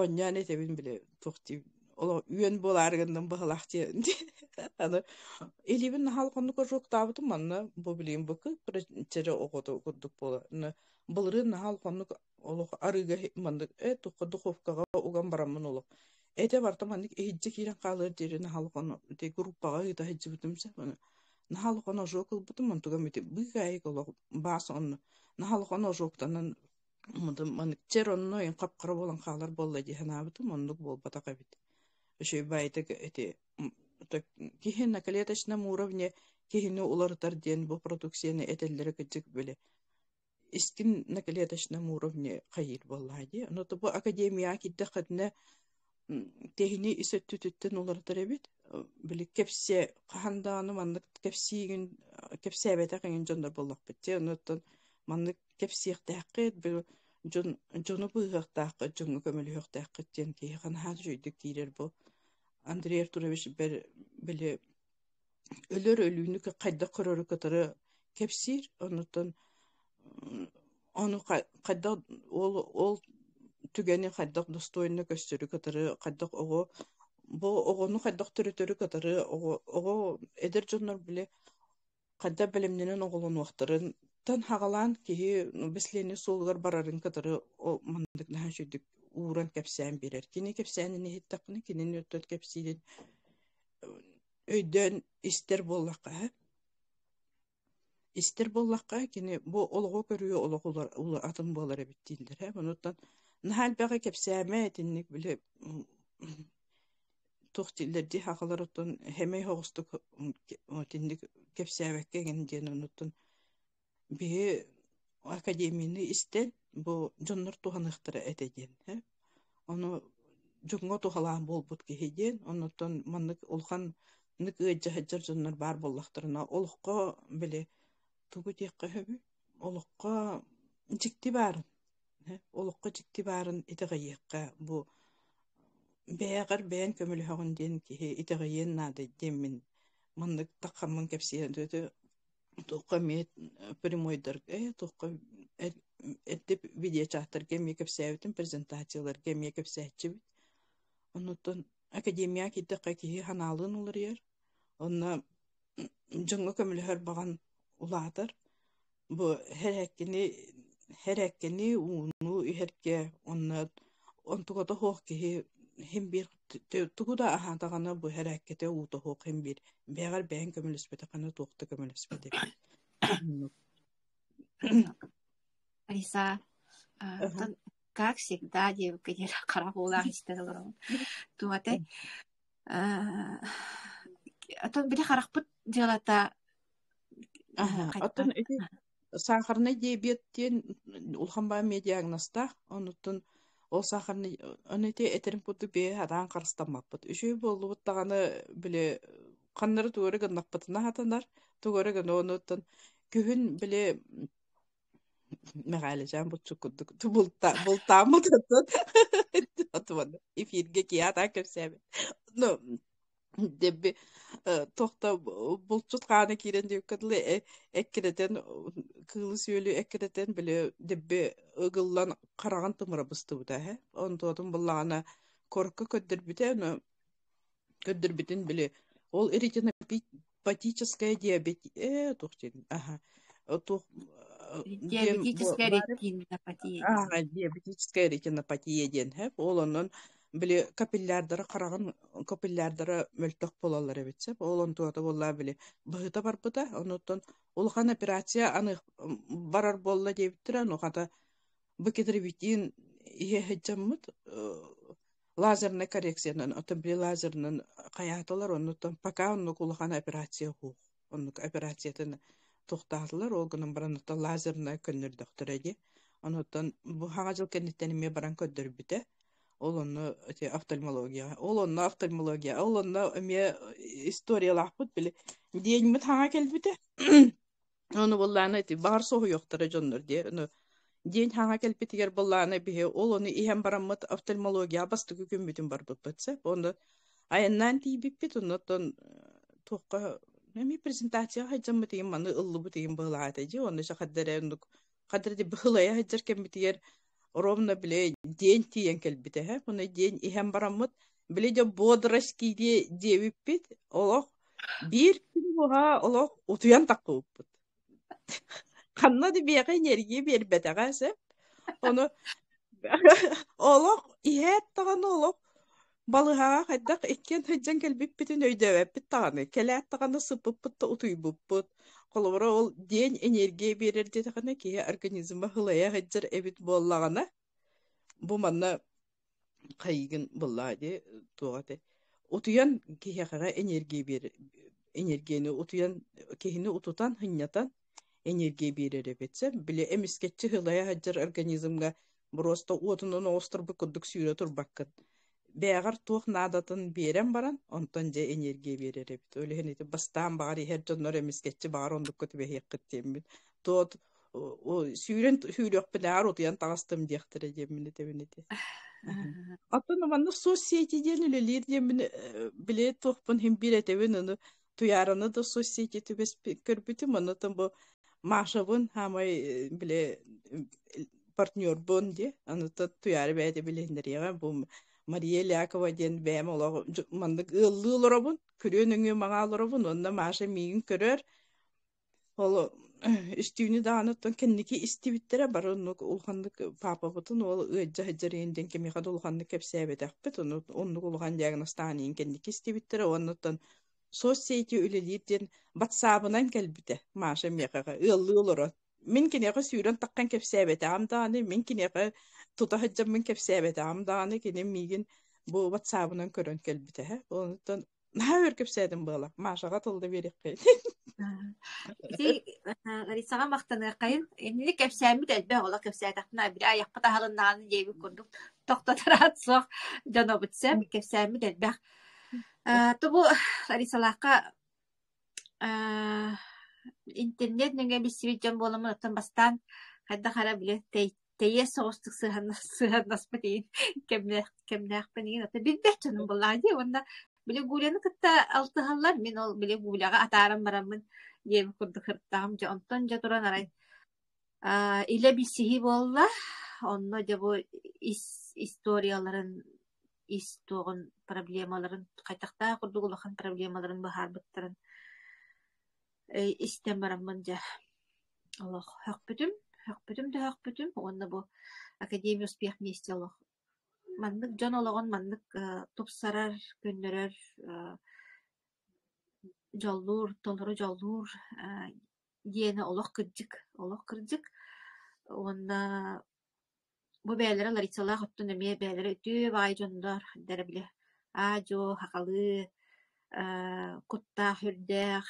B: онняне тебин биле тохти ол үйен боларыгындан бахлахти аны элибин халконду көрөктабытым манна бу билем бу кырчере огото курдук бола былрын халконду олох арыга манда тукка духовкага уган барамын олох эте бартамандык эжже кирен калыр дерин халкону те группага ыта хеджибитимсе мана халкону жокул бутум мантуга мете быгай олох басон халкону жоктанан мында черонно ен капкара болан калар болла ди ханабытым мондук болбата кабит ошо байты эти кихин на клеточном уровне кихин улартар ден бу продукцияны этеллере кыжык беле истин на клеточном уровне кайыр боллади но то бу академия киддакатна техни исөттүттен улартар эбит биле кепсе каханданы мандык кепсигин кепсебете кеген жондар боллак битте онотон мандык кепсиктакыт бир жону быгактакы жону көмөлүктакы тен кихан ха жүйдүк кирер бу Андрей Артурович биле өлөр өлүүнү кайда көрөрү катары кепсир онотон аны кайда ол түгени кайда достойно көстөрү катары кайда ого бу огону кайда төрөтөрү катары ого эдер жоннор биле кайда билимнен оголон вактарын тан хагалан ки беслени солгар барарын катары о мандык нахшүдүк уран кепсән бирер кини кепсәнен хиттакны кинен өттөт кепсидин өйдөн истер боллакка кини бу олго көрүө ологулар улар атын болар биттилдер монуттан нахал бага кепсәме тинник биле тохтилдерди хагаларытын хемей хогустук тинник кепсәбекке генден онуттан би академияны истен бу жоннор туханыктыра этеден ону жонго тухалаан болбут кихиден онуттан маннык улхан нык ыжжахаджар жоннор бар боллактырына олукко биле тугу текке хөбү олукко жикти барын итегайекка бу бээгэр бээн көмөлүхөгүн ден кихи итегайен нады деммин маннык таккамын кепсиэндүтү тукка мет прямойдер тукка эттеп видео чаттар кемге кепсэбитин презентациялар кемге кепсэчибит онуттан академия киддакка кихи ханаалын улар онна жоңго көмөлүхөр баган улаатар бу хереккени уну ихерке онна онтугото хох кихи hem bir tuğu da ahatağına bu harekete uğutuğu hem bir beğer beğen kömülüspete kana tuğukta kömülüspete.
A: Алиса,
B: Aha.
A: как всегда, девушка, не карахулах истерилер. Тугате, атон бире харахпыт жалата
B: Aha.
A: кайтта.
B: Атын сахарный диабеттен улханба медиагноста онуттун ол сахарный онете этерин путу бе адан карыстамаппыт. Үшүй болубут таганы биле каннары тугары гыннакпытына хатанар тугары гын онуттун күһүн биле мәгалежан бутчукудук бултамы тутун атван эфирге кията кепсәбе. Ну дебби тохта булчут каны кирен деп кыдлы эккеден кылы сөйлү эккеден биле дебби ыгыллан караган тымыра быстыбыта he он тодун буллагана корка көддөр битин биле ол эритинопатическая диабет тохтин ага тух дем
A: Диабетическая ретинопатия
B: ага,
A: ден.
B: диабетическая ретинопатия ден хэп. Ол онон биле капиллярдары караган капиллярдары мөлтөх болалар эбитсеп. Ол он туата болла биле быгыта барбыта. Онуттан улхан операция аны барар болла дебиттер. Аны хата быкетрибитин ие хэджаммыт лазерная коррекциянан отон биле лазернан каяталар. Онуттан пока оннук улхан операция хух. Оннук операциятын тухтаалар. Ол гынан барануттан лазерная көннөр доктор эди. Онуттан бу хагажыл кеннеттениме баран көддөрбүтэ. Ол онно офтальмология. Ол онно офтальмология. Ол онно эме историялахпыт биле. Диэнмит хага келбите. Onu bollana ti bar sohu yoktara jonnor diye. Onu diyen hanga kelpitiger bollana bihe. Ol onu ihem barammat ofthalmologiya bastı küküm bütün bar bıtpatsa. Onu ayannan ti bipit onnoton toqqa nemi prezentasiya hajammat diyem manı ıllı bu diyem bollata ji. Onu şakaddere onu kadar di bıhlaya hajar kembitiger ровно биле день тиен келбите he. Onu diyen ihem barammat bile de bodraşki diye diyebipit. Олох bir gün buha олох utuyan takkı Ханна ди бияга энергия бербетагасы. Ону олох иһэ таган олох балыхага хайдак эккен хөҗҗән келбип битен өйдөбөп бит таганы. Келәт таганы сыпып бутта утуйбуп. Колобра ол день энергия берер ди таганы ки организмга хылая хаҗҗар эбит боллагана. Бу манна кайгын буллади тугаты. Утуян киһәгә энергия бер энергияны утуян киһини утутан хыннятан энергия берер эбетсе биле эмискетчи хылая хаджар организмга просто отунун остурбу кудук сүйрө турбаккын бээгар туох наадатын берен баран онтон же энергия берер эбит өлехенити бастаан багар ихер жоннор эмискетчи багар ондуккут бехеккыт теммит тот сүйрен сүйрөкпүнаар утуян тагастым диэхтере жеммини тебинити аттан манна соцсети ден үлелер демин биле туохпун хим биретебин уну туяраны да соцсети түбес көрбүтү манатан бу Машабын хамай биле партнер бон ди аныта туяр бәде билендерия бу Мария Лякова ден бәм ола мандык ыллыларабын көрөнүңө маңаларабын онда Маша мигин көрөр ол истүүнү даанаттан кенники истибиттере бар оннук улхандык папа бутун ол ыджа хаджаренден кеми хад улхандык кепсебетекпет оннук улхан диагностаанин кенники истибиттере оннуттан соцсети үлелерден WhatsApp-ынан келбите Маша мекага ыллылары. Мен кинега сүйрен таккан кепсебете амдааны, мен кинега тутахаджам мен кепсебете амдааны кине мигин бу WhatsApp-ынан көрөн келбите he. Онтон нахыр кепседим бала. Машага тылды берек кей.
A: Ити Ларисага мактаны кайын энни кепсәми дәлбә ола кепсәтәхнә бир аяқпа таһалыннан җәйби күрдүк. Токтатырат сох жана битсә кепсәми дәлбә. Тубу Ларисалака интернет неге бисвиҗен боламы тан бастан хәддә хара биле тәйе соостык сыһаннас битин кемнәх пенин ата биддәчәнең булады онда биле гулены кытта алтыһаллар мен ол биле гуляга атарым барамын ем курдук хырттам жа онтон жа туран арай иле бисиһи болла онно жа бу историяларын истогон проблемаларын кайтакта курдук улахан проблемаларын бахар биттирин истем барамын жа Аллах хакбүтүм онно бу академия успех вместе Аллах маннык жон ологон маннык тупсарар күннөрөр жоллуур толору жоллуур диэне олох кырдьык онна бу бээлери Ларисалаах оттун эмие бээлери үтүү баай дьондор дэрэ биле аажо хакалы куттаах хүрдээх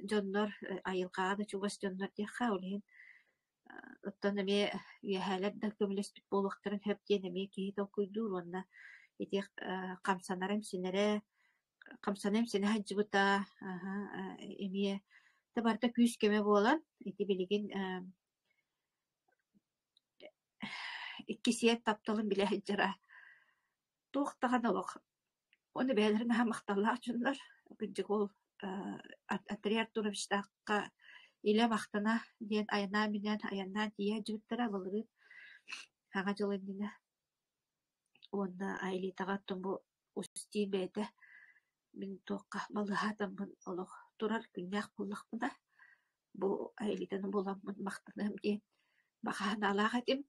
A: дьондор айылгаада чугас дьондор диэхха улиин оттон эмие үөһээлэр да көмүлэспит буолуохтарын хөп диэн эмие киһи толкуйдуур онна итих камсанарым сине хаджыбыта эмие табарта күүс кеме буолан ити билигин иккисиэт тапталын биле хаджара туохтахан олох оны бээлерин хамахталлаах дьоннор кырдьык ол Атриар Туровичтаакка иле мактана диэн аянаа минэн аянаа тия жыбыттара былырыт хаға жылыннина онна айлитаға тумбу устиин бэйте мин туокка балыхаатаммын олох турар күннээх буллахпына бу айлитаны буламмын мактаным диэн бахаанаалаах этим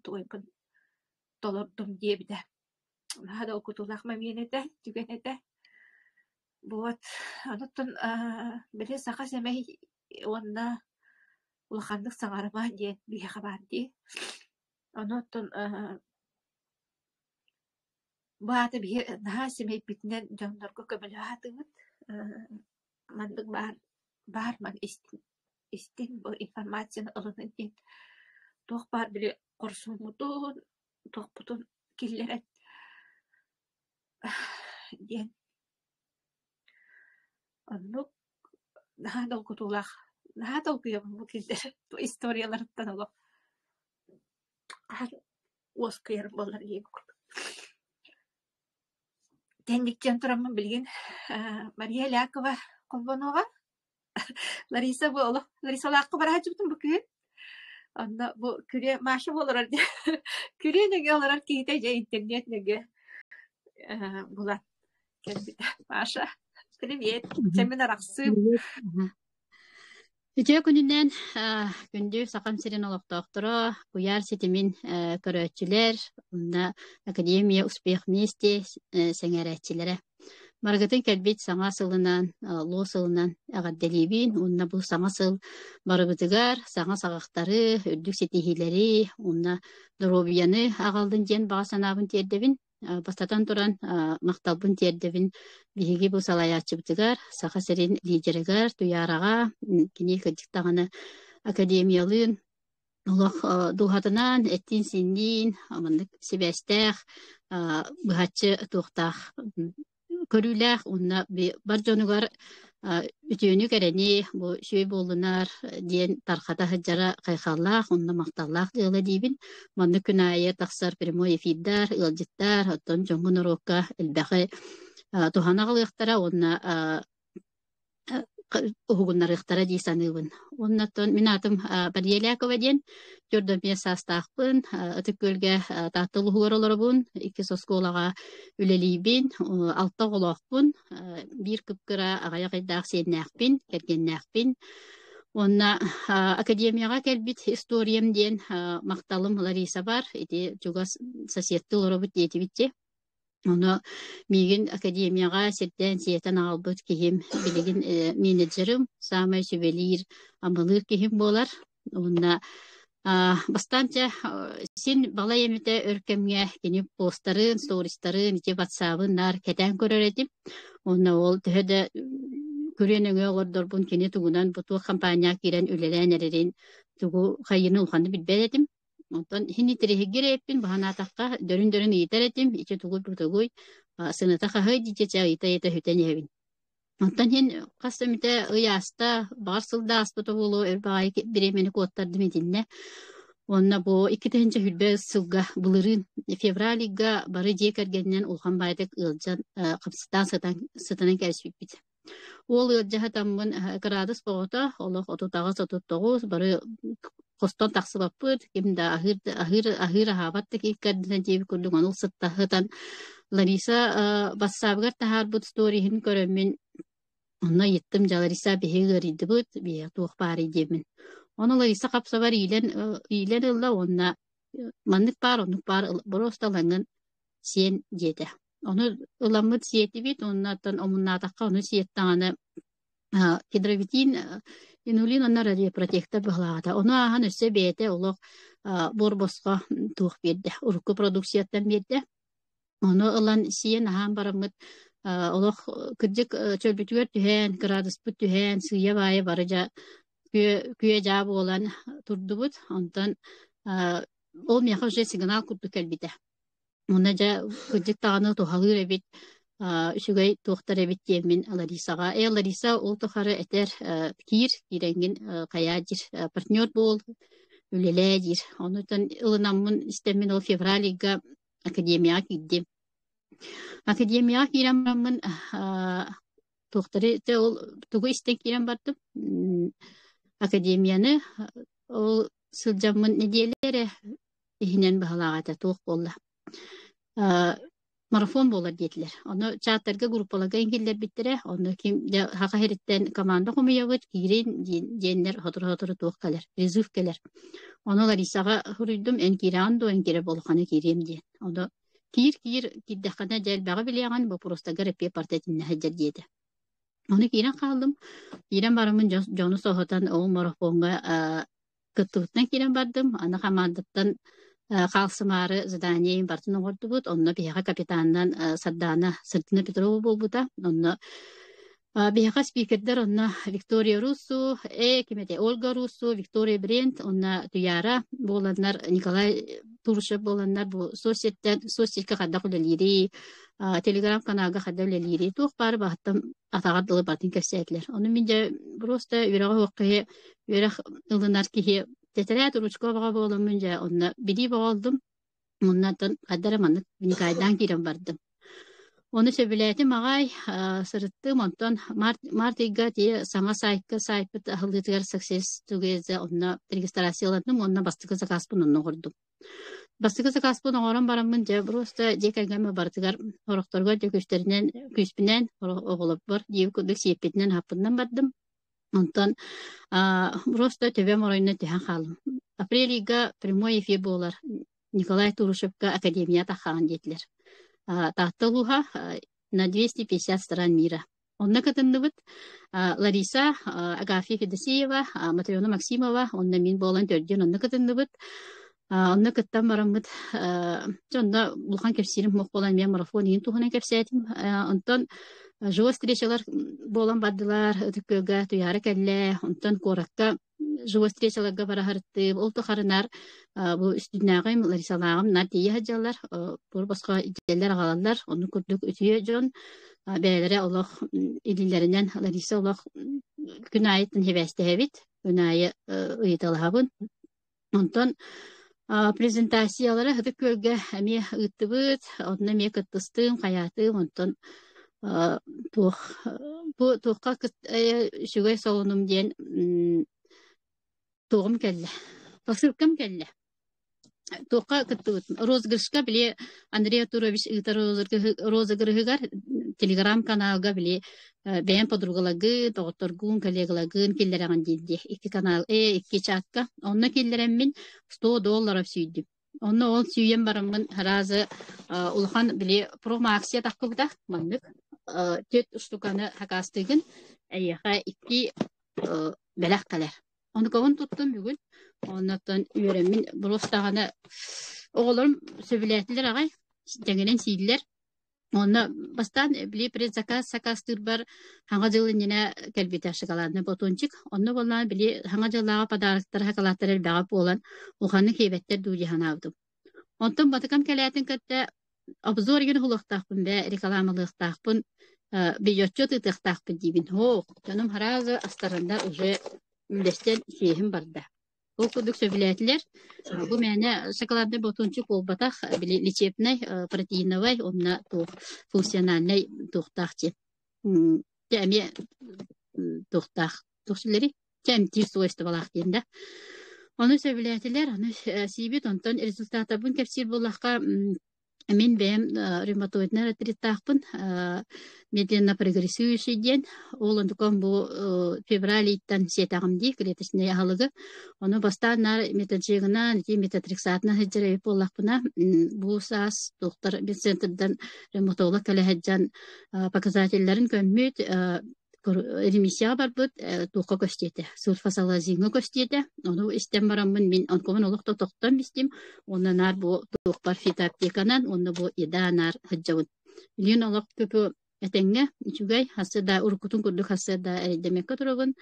A: туойпун толордум диэбите хада окутулаах мамиенете түгенете вот онуттун биле саха семей онна улахандык саңарыма диэн биэха бар дии онуттун баата бие наха семей битинен жондорго көмөлөатыгыт мандык бар ман истин бу информацияны ылынын диэн туох бар биле корсумутун туохпутун киллерет диэн оннук наха долкутулах наха долкуябын бу киллер бу историяларыттан олох оскуярым болар егук тендиктен турамын билген Мария Лякова Колбонова Лариса бу олох Ларисалаакка бараачыбытын бу күн онда бу күре маша болорар күре неге олорар киите же интернет неге булат маша привет сэмэн араксым
C: Үтүө күнүнен күндү сакам сирин олоктоохторо куяр ситимин көрөөчүлер онда академия успех вместе сеңэрэчилере маргатын келбит саңа сылынан лоо сылынан агадделибин онна бу саңа сыл барыбытыгар саңа сагактары үрдүк сетихилери онна доробияны агалдын диэн баа санаабын тиэрдебин бастатан туран макталбын тиэрдебин биһиги бу салаяачыбытыгар саха сирин лидеригар туярага кини кыдьыктаганы академиялыын олох дуухатынан эттин синдиин амандык сибэстэх быһаччы туохтаах көрүүлээх унна бар дьонугар үтүөнү кэрени бу сүйүй буолунар диэн тархата хаджара кайхаллаах унна макталлаах дыыла диибин манны күнайы тахсар прямой эфирдар ылдьыттар оттон жоңгун уруокка элбэхи туханагалыахтара онна угуннарыахтара дии саныыбын оннаттон мин атым Мария Лякова диэн жордомия саастаахпын ытыккөлгэ тааттылыһугар олоробун икки соскуулага үлэлийбин алта олоохпун биир кыпкыра аҕая хайдаах сиэннээхпин кэргэннээхпин онна академияга келбит историям диэн макталым Лариса бар ити чугас сосиетты олоробут диэтибитти Оно мигин академияга сирден сиетен албыт кихим билигин менеджерым самай сүбелир амылык кихим болар. Онна бастанча син бала емете өркемге кини постарын, стористарын, ити ватсабын нар кетен көрөредим. Онна ол төһөдө көрөнөңө гордорбун кини тугунан буту компания кирен үлелен эрерин тугу хайыны уханды билбедим. Онтон хини терехигереппин баанатакка дөрүн итеретим иче тугуй бутугуй сыныта хахай дичеча ita хүтенебин. Онтон хин кастамите ыяста барсылда аспыты болу өрбай биремени коттардым этинне. Онна бу 2-нче хүлбе сылга булырын февралига бары жекергеннен улхан байдык ылжан капсытан сытанын кәрсүппит. Ол ылжахатаммын градус богота олох 39 бары Костон тахсыбаппыт, кимда ахыр хабатты киккардын жеби күрдүн аныл сыттахытан Лариса бассабыгар тахарбыт сторихин көрөммин онна йыттым жа Лариса бихегеридибыт бия туох баары демин. Оны Лариса капсабар илен ылла онна маннык бар, онук бар, бороста лаңын сен деді. Оны ыламмыт сиети бит, оннаттан омуннатаққа оны сиеттаңаны гидровитин, инулин онна радиопротектор бағлағата. Оны ахан өсі бейте олық борбосқа туық берді. Урукку продукцияттан берді. Оны ылан сиен ахан барамыт олық күрдік чөлбүтігер түхен, градуспут түхен, сыя байы барыжа күйе жабы olan турдубут. Онтан ол мияқа уже сигнал күрді кәлбіті. Оны жа күрдік тағаны тухалыр әбет, үшігай туқтар әбет демін Ларисаға. Лариса ол тұқары әтер киренген қая жир, партнер бол, үлелі жир. Онытан ылынамын істемін ол февралиға академияға киддем. Академияға кирен барамын туқтары ол туғы істен кирен бардым. Академияны ол сылжамын неделері ихинен бағалағата туық болла. Марафон болар детилер. Оны чаттарга группалага энгеллер биттире. Оны ким хака хереттен команда хомуябыт кирин деннер хотур туық калер, призыв келер. Оны Ларисаға хүрүдүм эн кирандо эн кире болханы кирем ден. Оны кир киддахана жел бага билеган бу просто гарепе партетинне хаджар деди. Оны кирен калдым. Кирен барымын жону сохотан ол марафонга кыттыбыттан кирен бардым. Аны командаттан қалсымары заданием бартын оңырдыбыт. Онны бияға капитаннан Сардана Сыртына Петрова болбыта. Онны бияға спикердер онны Виктория Руссу, кемете Ольга Руссу, Виктория Брент, онны Туяра боландар, Николай Турышев боландар, бұл соцсетке қадда құлелері, телеграм каналға қадда құлелері. Туқ бары бағыттым атағардылы бартын көсәтлер. Оны мен де просто үйраға оқығы, үйрақ ылынар кейі Тетерет уручковага болом мünje onna biri boldum. Ondan kadar manık binikaydan kiren bardım. Onu söyleyeyim magay sırıttım ondan martiga diye sana sayıpıt ahıldıklar success tugeze onna registrasyonadım onna bastıkı kaspın onu kurdum. Bastıkı kaspın oran baramın je prosta jekagame bartıgar horoktorga gösterinen küspinen oğulup var diye kuduk sepetinden hapından bardım. Ondan просто төбем оройны тиһән халым. Апрелига прямой эфир болар. Николай Турушевка академия тахан детлер. Тахталуха на 250 стран мира. Онна катындыбыт Лариса Агафья Федосеева, Матриона Максимова, онна мин болан төрден онна катындыбыт. Онна каттан барамыт. Жонда булхан кепсирим мох болан мен марафон ин тухана кепсетим. Онтан Живо встречалар болан бардылар, өтіккөгі туяры кәлі, онтан коракка живо встречаларға барахарытты, ол тұқарынар, бұл үстінағым, Ларисалағым, нар тейі хаджалар, бұл басқа иделер ағалалар, оны күрдік өтүйе жон, бәлері олық илілерінен Лариса олық күн айыттын хевәсті әбет, күн айы ұйыталағабын. Онтан презентациялары өтіккөгі әме ұйттыбыт, онына ме күттістім, қаятым, онтан туққа шүгай солунум ден туғым кәлі. Посылкам кәлі. Туққа күттігіт. Розгыршқа біле Андрей Турович ұйта розыгырығығар телеграм каналға біле бәйін подругалагы, тоғытыргуын, коллегалагын келдераған дейді. Екі канал, екі чатқа. Онына келдерен мен $100 сүйдім. Онна ол сүйен барымын разы улхан біле промо акция таққылда мандық. Төт ұштуканы хакастығын әйеға 2 бәләқ қалар. Оны көғын тұттым бүгін. Оннаттан үйеремін бұрыстағаны оғылырым сөбілетілер ағай. Жәңінен сейділер. Оны бастан біле предзаказ сакастыр бар хаңа жылын ена кәлбетер шықаларыны ботончик. Оны болан біле хаңа жылаға падарықтар хакалаттар әлбәға болан ұқаны кейбеттер дүйдіған авдым. Онтан батыкам кәләтін кәтті обзор ген хулықтақпын бә рекламалықтақпын бейотчет ытықтақпын дейбін. Жаным харазы астарында уже үлестен шейхім барды. Ол күдік сөбілетілер. Бұл мәне шоколадный ботончик ол батақ лечебный, протеиновый, онна функциональный тұқтақ. Жәме тұқтақ. Тұқшылары жәме тир свойство балақ дейінде. Оны сөбілетілер, оны сейбет, онтан результата бұн кәпсер болаққа Мен бәм ревматоидный артрит-тахпын, медленно-прогрессирующий ден, ол ондукон бу февралиттан сетагымди, клеточный яхалыгы, оны бастан метаджигына, метатрексатына хеджерей поллахпына, бу саас доктор Бенцентрдан ревматолог калехеджан показательларын көммүт, ремиссия барбыт, туққа көстеті, сульфасалазинға көстеті, оны істен барамын, мен онкомын олықта тоқтан бістім, оны нар бұл туқпар фитоаптеканан, оны бұл еда нар хыджауын. Лен олық көпі әтенге, үчугай, хасы да, ұрқутын күрдік хасы да әрейдемекке тұрығын,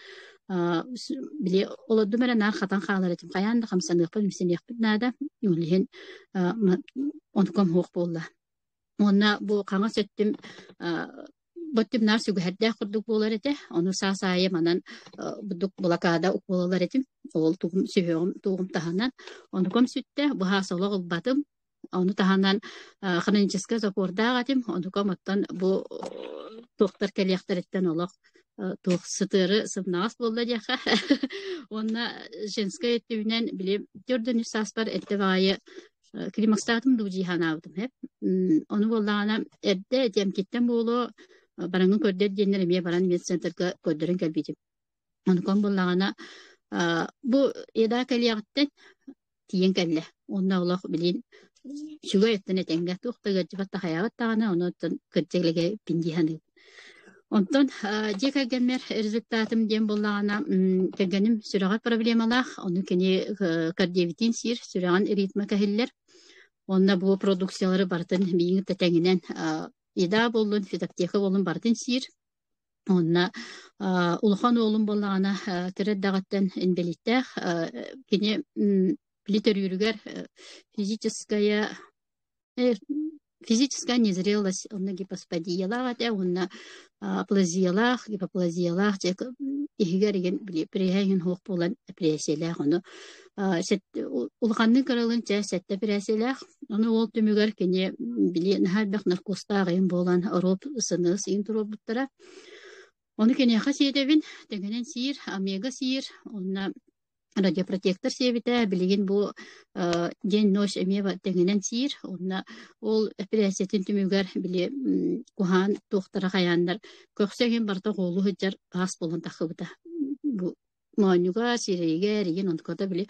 C: біле, олады мәрі нар хатан қағалар етім, қаянды қамсанықпын, мүсенекпін нада, үлген онком хоқ болла. Оны бұл қаңа сөттім, Боттим нар сүгәһәрдә курдук булар ите, аны саасайы манан будук блокада ук булар итим, ол тугум сөйөм тугум таханан, аны ком сүттә бу хасалык батым, аны таханан хронический запорда гатим, аны ком аттан бу доктор келектәреттән олак тук сытыры сыбнаас булды диха. Онна женская төвнән биле төрдән саспар эттебайы климакстатым дуҗи ханавдым хеп. Аны буллагана эддә дем киттем булу бараңын көрдер деннер эме баран медцентрга көдөрөн келбитим. Онкон буллагана бу эда калияттен тиен келле. Онна улах билин шуга эттен этенге тухтага жибатта хаягат тагана онотон кыртеглеге пиндиханы. Онтон жека гемер результатым дем буллагана кегеним сүрагат проблемалах, оны кене кардиовитин сир сүраган ритма кахиллер. Онна бу продукциялары бартын биң тетеңинен Еда болын, фитоптека болын бардын сир. Онна улахан олын болағана кірет дағаттан инбелиттәк. Кене плитер юрігер физическая незрелость, онна гипоспадиялақ, онна аплазиялақ, гипоплазиялақ, игер еген прияйын хоқ болан апрессиялақ, оны улаханның қаралын сәтті апрессиялақ, оны ол түмігер кене біле нәхәлбәқ наркостағын болан ороп сыныз ең тұрып бұттыра. Оны кене қас едевін, тәңінен сиыр, омега сиыр, онна радиопротектор себеті, білеген бұл ден нөш әмева тәңінен сиыр, онна ол апрессиятын түмігер біле кухан тоқтара қаяндар, көксеген барта қолу хүджар бас болан тақыбыта. Манюга, сирейге, реген онтката біле,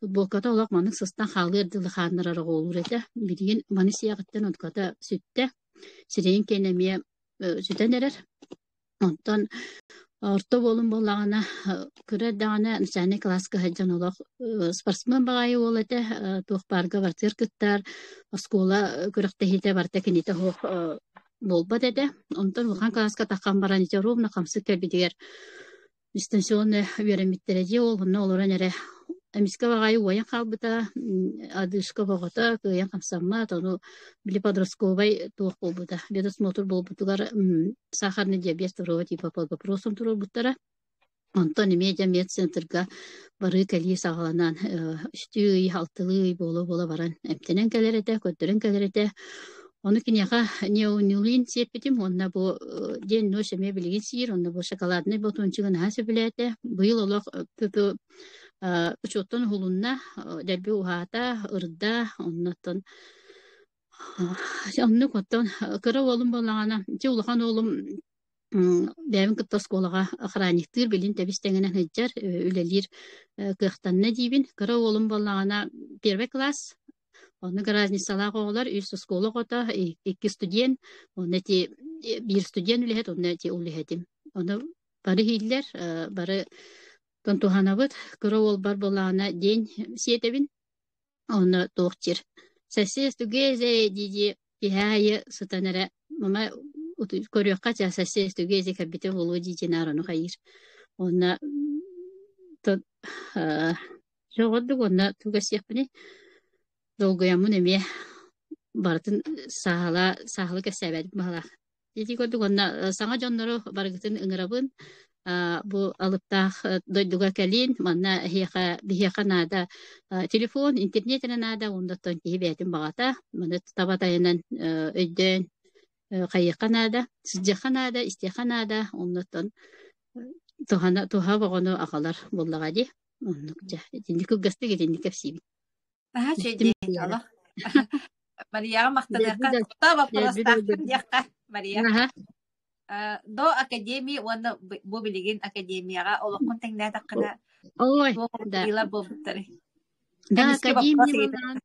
C: футболката олақ маның сыстан қалы ырдылы қанырары қолуыр еті, білеген маны сияғыттан онтката сүтті, сирейін кенеме сүтен әрер. Онтан орто болын болағана, көрер дағана нысаны классқа хаджан олақ спортсмен бағайы ол еті, тоқпарға бартыр күттар, оскола көріқті хеті барта кенеті хоқ болбад еті. Онтан олған классқа таққан баран еті ровна қамсы кәлбедегер дистанционный веремиттереди ол, онна оларан әрі Амиска бағайы ойын қалбыта, адышқа бағыта, көйен қамсамма, тону білі подростковай туық болбыта. Бедосмотр болбытығар сахарный диабет второго типа по вопросам тұру бұттара. Онтон медиа медцентрга бары кәлі сағаланан, үштүй, алтылы болу баран әмтенен кәлерете, көттірін кәлерете. Оны кенеға неонилин сепетім, онна бұл ден нөшеме білеген сиыр, онна бұл шоколадный батончығын хасы біләті. Бұйыл олық көпі учоттон хулунна дәлбе ухата, ырда, оннаттан. Онны көттен кыры олым болағана, те улахан олым бәйін кыттас қолаға охранниктыр білін тәбістеңінен хыджар, үлелер кықтанна дейбін. Кыры олым болағана первый класс, оны гражданцалар оғылар, үйсі сколы қота, 2 студент, оны те 1 студент үліхет, оны те үліхетім. Оны бары хейлер, бары Тонтуханабыт, кыры ол бар болағына ден сетебін, оны тоқтыр. Сәсес түгезе дейде пихайы сұтанары, мама көріққа жа сәсес түгезе кәбіті болу дейден арыны қайыр. Оны жоғырдық, оны түгес еқпіне, долгоямын әме бартын сағылы кәсәбәдік бағалақ. Деди көрдік, оны саңа жонлары барғытын ұңырабын, бу алыптах дойдуга калин манна бихеха нада телефон интернетина нада ондоттон кибетин багата мана табатайынан өйдөн кайыка нада сыжыка нада истеха нада ондоттон туха багону акалар боллагади оннукча динди күгөстө динди кепсиби
A: Aha, şey değil. Allah. Марияга мактанырка та вопростахтын дияққа Мария. До академия оны бу билигин академияга олоққун теңнә таққына
C: Ой, да.
A: илар болбуттары.
C: Да академия болған.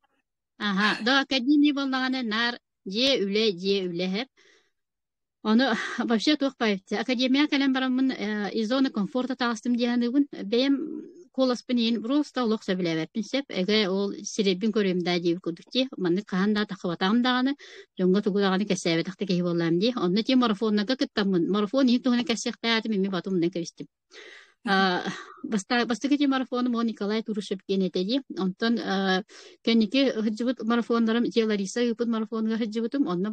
C: Ага, да академия болғаны нар же үле хеп. Оны вообще тоқпайбыты. Академия кәлем барамын из зоны комфорта тағыстым дегенігін. Бәйім коласпын ең просто олықса біле бәппін сеп. Әге ол сиребін көрімді дейіп көдікте. Маны қағанда тақыватағым дағаны. Жоңға тұғыдағаны кәсәбе тақты кейі болам дей. Оны те марафоннаға кіттамын. Марафон ең тұғыны кәсек бәятым еме батымынан кәвістім. Бастығы те марафоным ол Николай Турышев кенетеді. Онтан кәнеке хыджыбыт марафонларым те Лариса үпіт марафонға хыджыбытым. Онна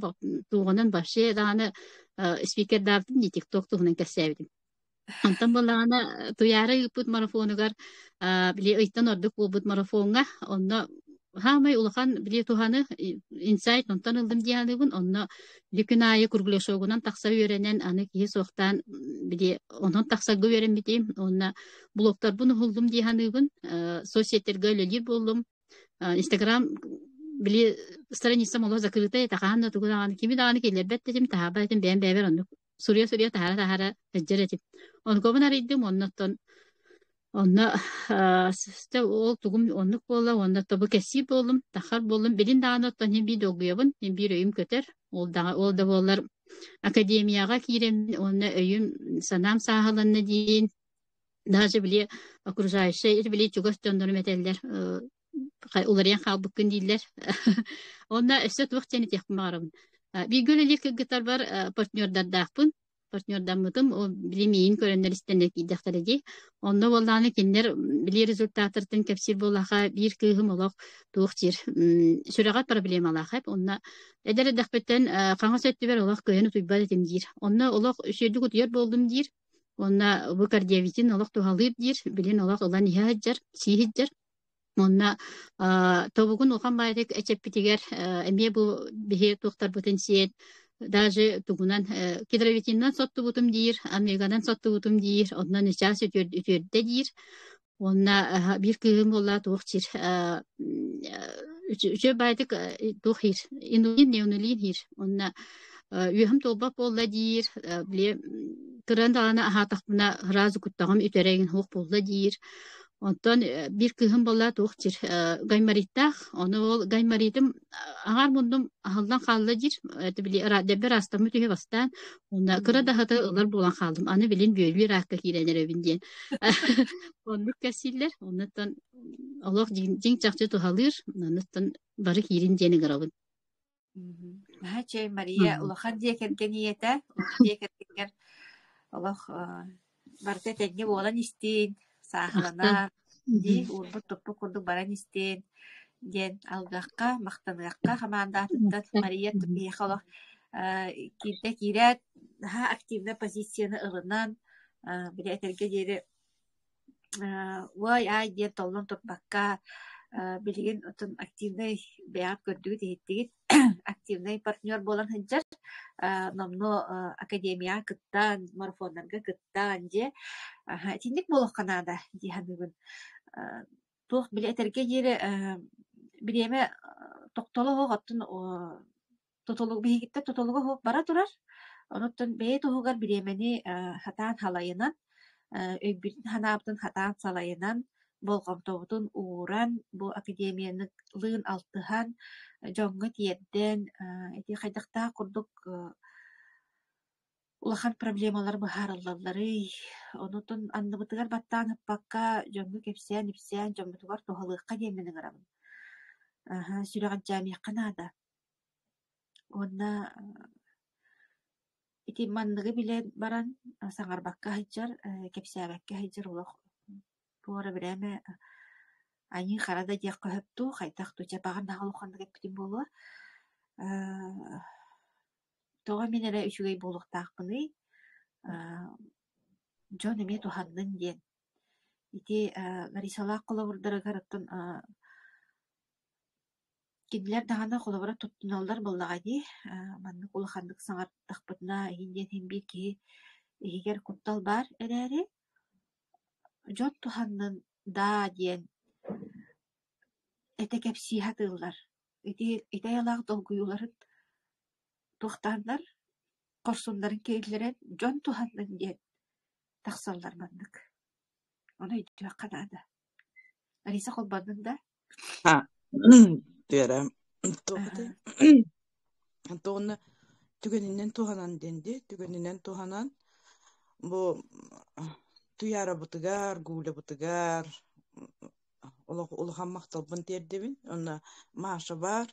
C: туғынан башы дағаны спикер давдым не тикток туғынан кәсәбедім. Онтан болағаны туяры үпіт марафонығар біле ыйттан ордық болбыт марафонға. Онна хамай улахан біле туғаны инсайт онтан ылдым дияныгын. Онна бүкін айы күргілешоғынан тақса өренен аны кейі соқтан біле онын тақсагы өрен бітейм. Онна блоктар бұны ғылдым дияныгын. Социеттерге өлелер болдым. Инстаграм били страница моло закрытая таханна тугулаган кими даганы келер беттетим тахабатим бен бебер онну сурия тахара жеретим он гомнар иддим оннотон онна ол тугум оннук болла онда тобу кеси болдум тахар болдум билин даганы хем би догуябын хем би өйүм көтөр ол да боллар академияга кирем онна өйүм санам сахаланна дейин даже били окружающие били чугас жондору метелдер уларыян халбыккын дийлер. Онна өссө туық тени текпін бағарабын. Бигөлелік кыгытар бар партнердардақпын. Партнердамытым, о білемейін көрінер істенер кейдақтар еде. Онна болданы кендер біле результатыртын кәпсір болаға бір күйім олақ туық тер. Сүрағат проблемалақ. Онна әдәрі дақпеттен қаңа сөтті бер олақ көйіні туйбад етім дир. Онна олақ үшерді күтер болдым дир. Онна бұл кардиавитин олақ туғалыр дир. Білен олақ олан ихаджар, сихиджар. Онна тобугун охан байдык эчеппитигер эме бу бихе туктар потенциет даже тугунан кедровитиннан сотту бутум дир омегадан сотту бутум дир оннан час өтөрдө дир онна бир кыым болла туктир үчө байдык тухир индулин неунулин хир онна үйөм толбап болла дир биле кырандагана ахатакмына разы куттагам үтөреген хук болла дир. Онтон бир кыһым болла туохтир гаймариттах оны ол гаймаритим аңар мундум ахалдан халла жир это били дебер астамы түһе бастан онда кыра да хата ылар болан халдым аны билин бөлү ракка киренер өбүнден онлук касиллер онтон олох жиң чакчы тухалыр онтон бары кирин жени гарабын
A: Хачай Мария улахан диекерген иете диекергер олох барта тенге болан истин сахлана ди урбут топпу курдук баран истен ден алгакка мактаныкка хаманда Мария тупиехалах кирде кирет активна позицияны ылынан билетерге дери вай ай де толлон топпакка билген отун активный бяат көрдүгү тиеттигит активный партнер болан хыджар номно академия кыттан марафондарга кыттан же тиндик болох канада диханыгын туох билетерге жери биреме токтолого оттун тотолуг бигитте тотолуга хоп бара турар оноттон бее тугугар биремени хатаан халайынан өйбүртүн ханаабытын хатаан салайынан болгомтобутун ууран бу академияны лыын алтыхан жоңго тиерден эти хайдакта курдук улахан проблемалар бахараллары онутун анныбытыгар баттаан ыппакка жоңго кепсен ипсен жоңгутугар тохалыыкка диэменин арабын сүрөган жамиякканада онна ити манныгы биле баран саңарбакка хайжар кепсээбекке хайжар улах туора биреме ани харада диэк көһөпту хайтах туча баган нагалуханны кеппитин болуа тога менере үчүгэй болуктаакпыны жон эме туханнын диэн ити Ларисалаак колобурдарыгарыттын кидилер дагана колобура туттуналлар боллагади маннык улаханнык саңартахпытына индиэн химбир ки игер куттал бар эрээри жон туханнын да диэн эте кепсииха тыыллар итаялаах долгуюларын тухтаандар корсундарын кейлерен жон туханнан диэн тахсаллар маннык. Оны идтүэ канада. Алиса холбадын да.
B: Ha. Тиэра. Тохти. Антуна түгенинен туханан денди, түгенинен туханан бу туяра бутыгар, гуля бутыгар, улахан макталбын тердебин, онна Маша бар.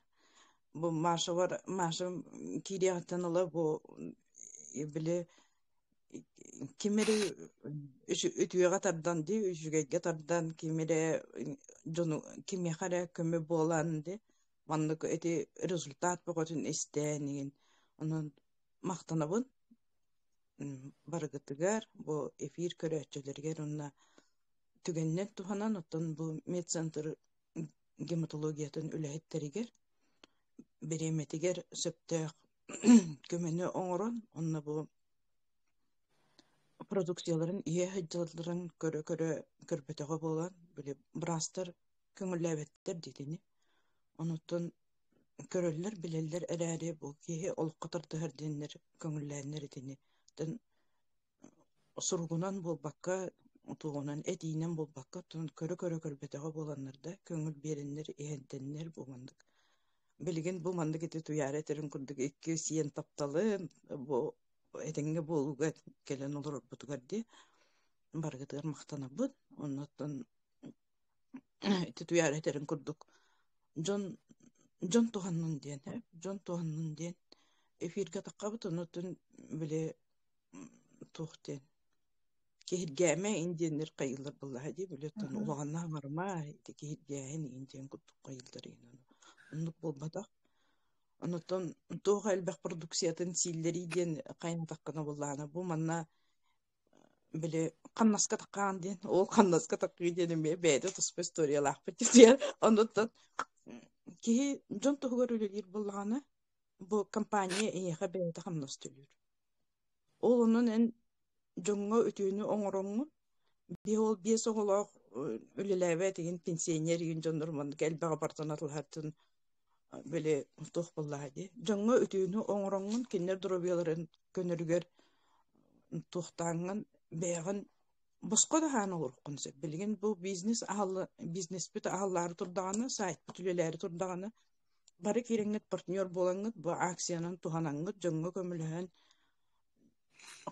B: Бу Маша бар, Маша кириятан ола бу биле кимери үтүгө тардан ди, үжүгө тардан кимери жону кимге хара көмө болан ди. Маннык эти результат боготун истенин. Онун мактанабын барыгытыгар бу эфир көрөчөлөргөр онна түгеннен туханан оттон бу медцентр гематологиятын үлэхеттеригер береметигер сөптөк көмөнү оңорон онна бу продукцияларын ие хыджаларын көрбөтөгө болгон биле брастар көңүллөбөттөр дитини. Онуттан көрөллөр билеллер эрээри бу киһи олуккатардыгар диэннер көңүллээннер дини. Тен сургунан болбакка тугунан этийнен болбакка тон көрбөтөгө боланнарда көңүл береннер иһентеннер бу мандык. Билген бу мандык эти туяра терин курдук 2 сиен тапталын бу этеңге болуга келен олор бутугар ди баргытыр мактанабыт. Оннотон эти туяра терин курдук Жон туханнын диэн эфирге таккабыт онутун биле тухтен кehirgäme indienler kayıllar billahi di biletten ulanna marma iti kehirgähen indien kutuk kayıllar inen onluk bolmadak onutun toğa elbek produksiyatın silleri dien kayna takkana bollana bu manna bile kannaska takkan dien o kannaska takkı dienim beyde tospa storyalak petiyer onutun ki jon toğgar ölelir bollana bu kampanya eýe beyde kannas tülür onun en jonga ötüünü oňorongu biol biesoğolaq ülelebe degen pensioner ýen jonnorman gelbäge bartanatylhatyn bele toh bollady. Jonga ötüünü oňorongun kinner drobiýalарын könürger tohtangan bägen boska da hany urqunsa bilgen bu biznes bit ahallary turdagany sayt bütüleleri turdagany bary kirenget partner bolangy bu aksiýanyň tuhanangy jonga kömülhän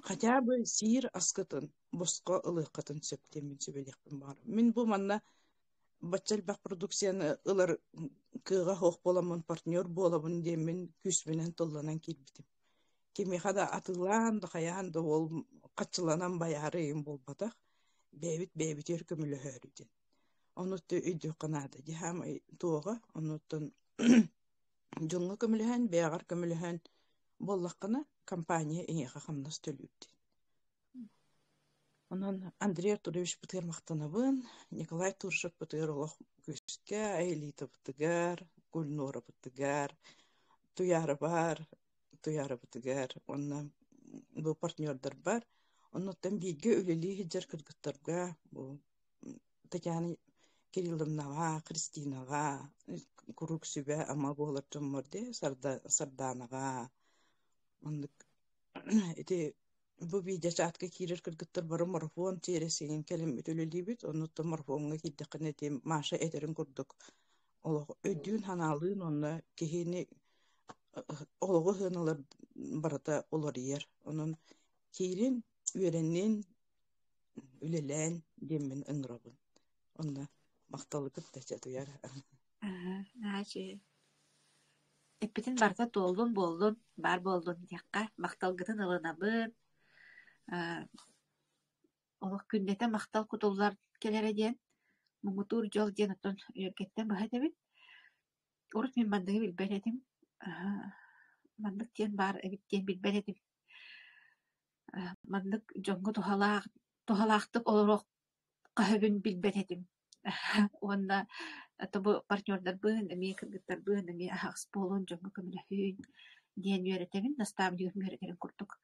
B: Хотя бы сир аскытын, боско ылыкытын сөптемин сөбелekпин бар. Мен бу манна бачалбак продукцияны ылар кыга хох боламын партнер болабын демен күс менен толланан килбитим. Кими хада атылан да хаян да ол качыланан баяры эм болбатак. Бебит өркөмүлө хөрүден. Онутты үйдү канада ди хам тоога онуттан жоңго көмүлөһөн бягар көмүлөһөн боллаккана компания эйеха хамнас төлүптү. Онан Андрей Артурович бытыр мактанабын, Николай Туршев бытыр олох күскә, Элита бытыгар, Гульнора бытыгар, Туяра бытыгар, онна бу партнердар бар. Оннан биге үлели хиджар кыргыттарга, бу Татьяна Кирилловнага, Кристинага, Куруксүбе ама болар жомморде, Сарданага. Ондык эти бу видео чатка кирер кыргыттар бары марафон тересеген келим өтөлөлүбүт онутта марафонга киддекне тем Маша этерин курдук олог өдүн ханалын онна кехини олого хыналар барата олар ер онун кирин үйренен үлелен демин ыңрабын онна макталы кыттача туяр
A: Нааchi эппитин барта толдун болдун бар болдун диякка макталгытын ылынабын олох күндете мактал кутуллар келере диэн муңутур жол диэн оттон үйөргеттен баһадебит урут мен мандыгы билбелетим мандык диэн бар эбит диэн билбелетим мандык жоңго тухалаактык олорок каһыбын билбелетим онда табу партнердар быын эми кыргыттар быын эми ахакс болун жоңго көмүлөһүн диэн үйрөтебин наставник үйрөтерин курдук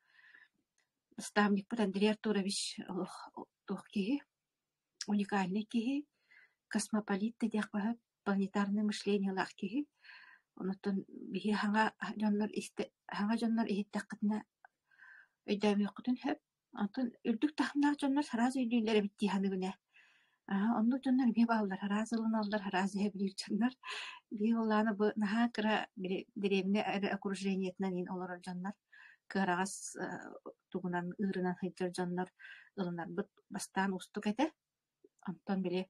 A: наставник бут Андрей Артурович тух киһи уникальный киһи космополит диэк баһа планетарный мышлениялаах киһи Онотон бихи хаңа жоннор ихиттаккытына өйдөмүккүтүн хөп. Антон үрдүк тахымнаах жоннор сараас үйдүүлер битти ханыгына. Онну жоннор би баалдар хараасылын алдар хараасы хэбилир жоннор. Би оланы бу наха кыра деревне окружениетнан ин олорор жоннор. Кырагас тугунан ырынан хыджар жоннор ылынар бут бастан устук эте. Антон биле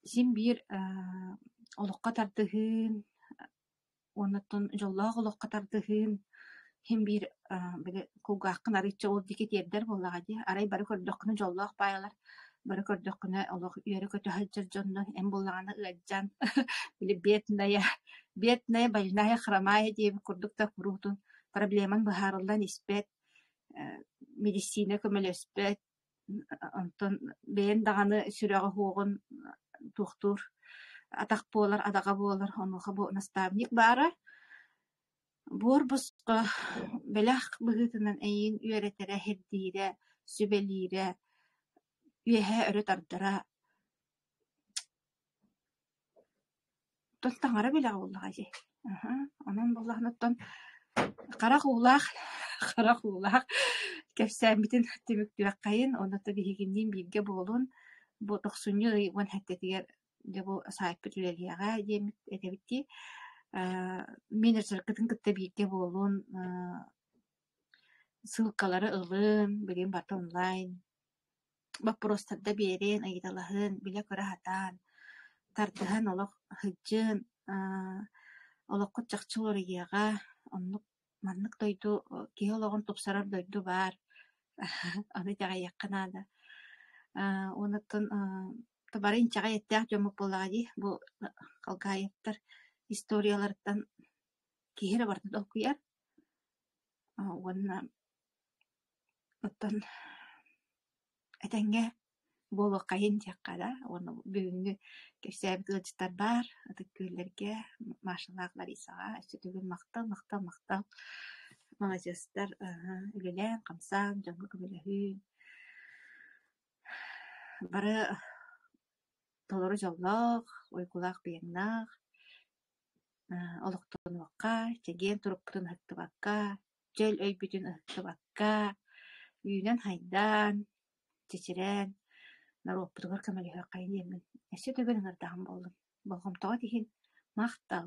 A: син бир олокка тардыгын оннотон жоллоох олокка тардыгын хим бир биле кулгааккын арыча ол дике тердер боллагади арай бары көрдөхкүнү жоллоох паялар бары көрдөхкүнү олох үөрө көтө хыджар жоннор эм боллаганы ыаджан биле бедная больная хромая диэби курдукта куруутун проблеман быһаарылдан испет медицина көмөлөспөт онтон бээн даганы сүрөҕө хуогун тухтур атак буолар адага буолар онуха бу наставник баара буор бусқа белах быгытынан эйин үөретере хердиире сүбелиире үөһэ өрө тардара тон таңара белах буллаҕа онон буллахнаттан кара хуулаах кэпсээбитин түмүктүөккайын оното биһигинниин биирге буолун бу тохсунню уон хэттэтигэр дебу саайппыт үлэлиэҕэ диэмит этебитти менеджер кытын биирге буолун ссылкалары ылын билин барда онлайн вопростарда биэрин ыйыталаһын билэ көрө хатаан тардыһан олох хыджыын олоххут чахчылорыйаҕа оннук маннык дойду киһи ологон тупсарар дойду баар аны дьаҕайыакканаада онуттан табары инчаҕа эттээх дьомук буллаҕа бу халгаайыптар историялардан киһире барда долкуяр уонна оттон этэҥҥэ буолуоккайын диаккада уонна бүгүнгү кэпсээбит ылдьыттар баар атыккыыллерге машалаах Ларисаҕа өссүтүгүн мактал молодецтар үлэлээн хамсаан дьоҥҥу көмөлөһүүн бары толору жоллоох ойгулаах быйаҥнаах олохтонуокка чэгиэн туруппутун ыһыктыбакка дьөл өйбүтүн ыһыктыбакка үүнэн хайдаан чичирэн наруоппутугар көмөлөһүөккайын диэммин өссүтүгүн ыҥырдаҕын боллум болгомтоҕо тиһин махтал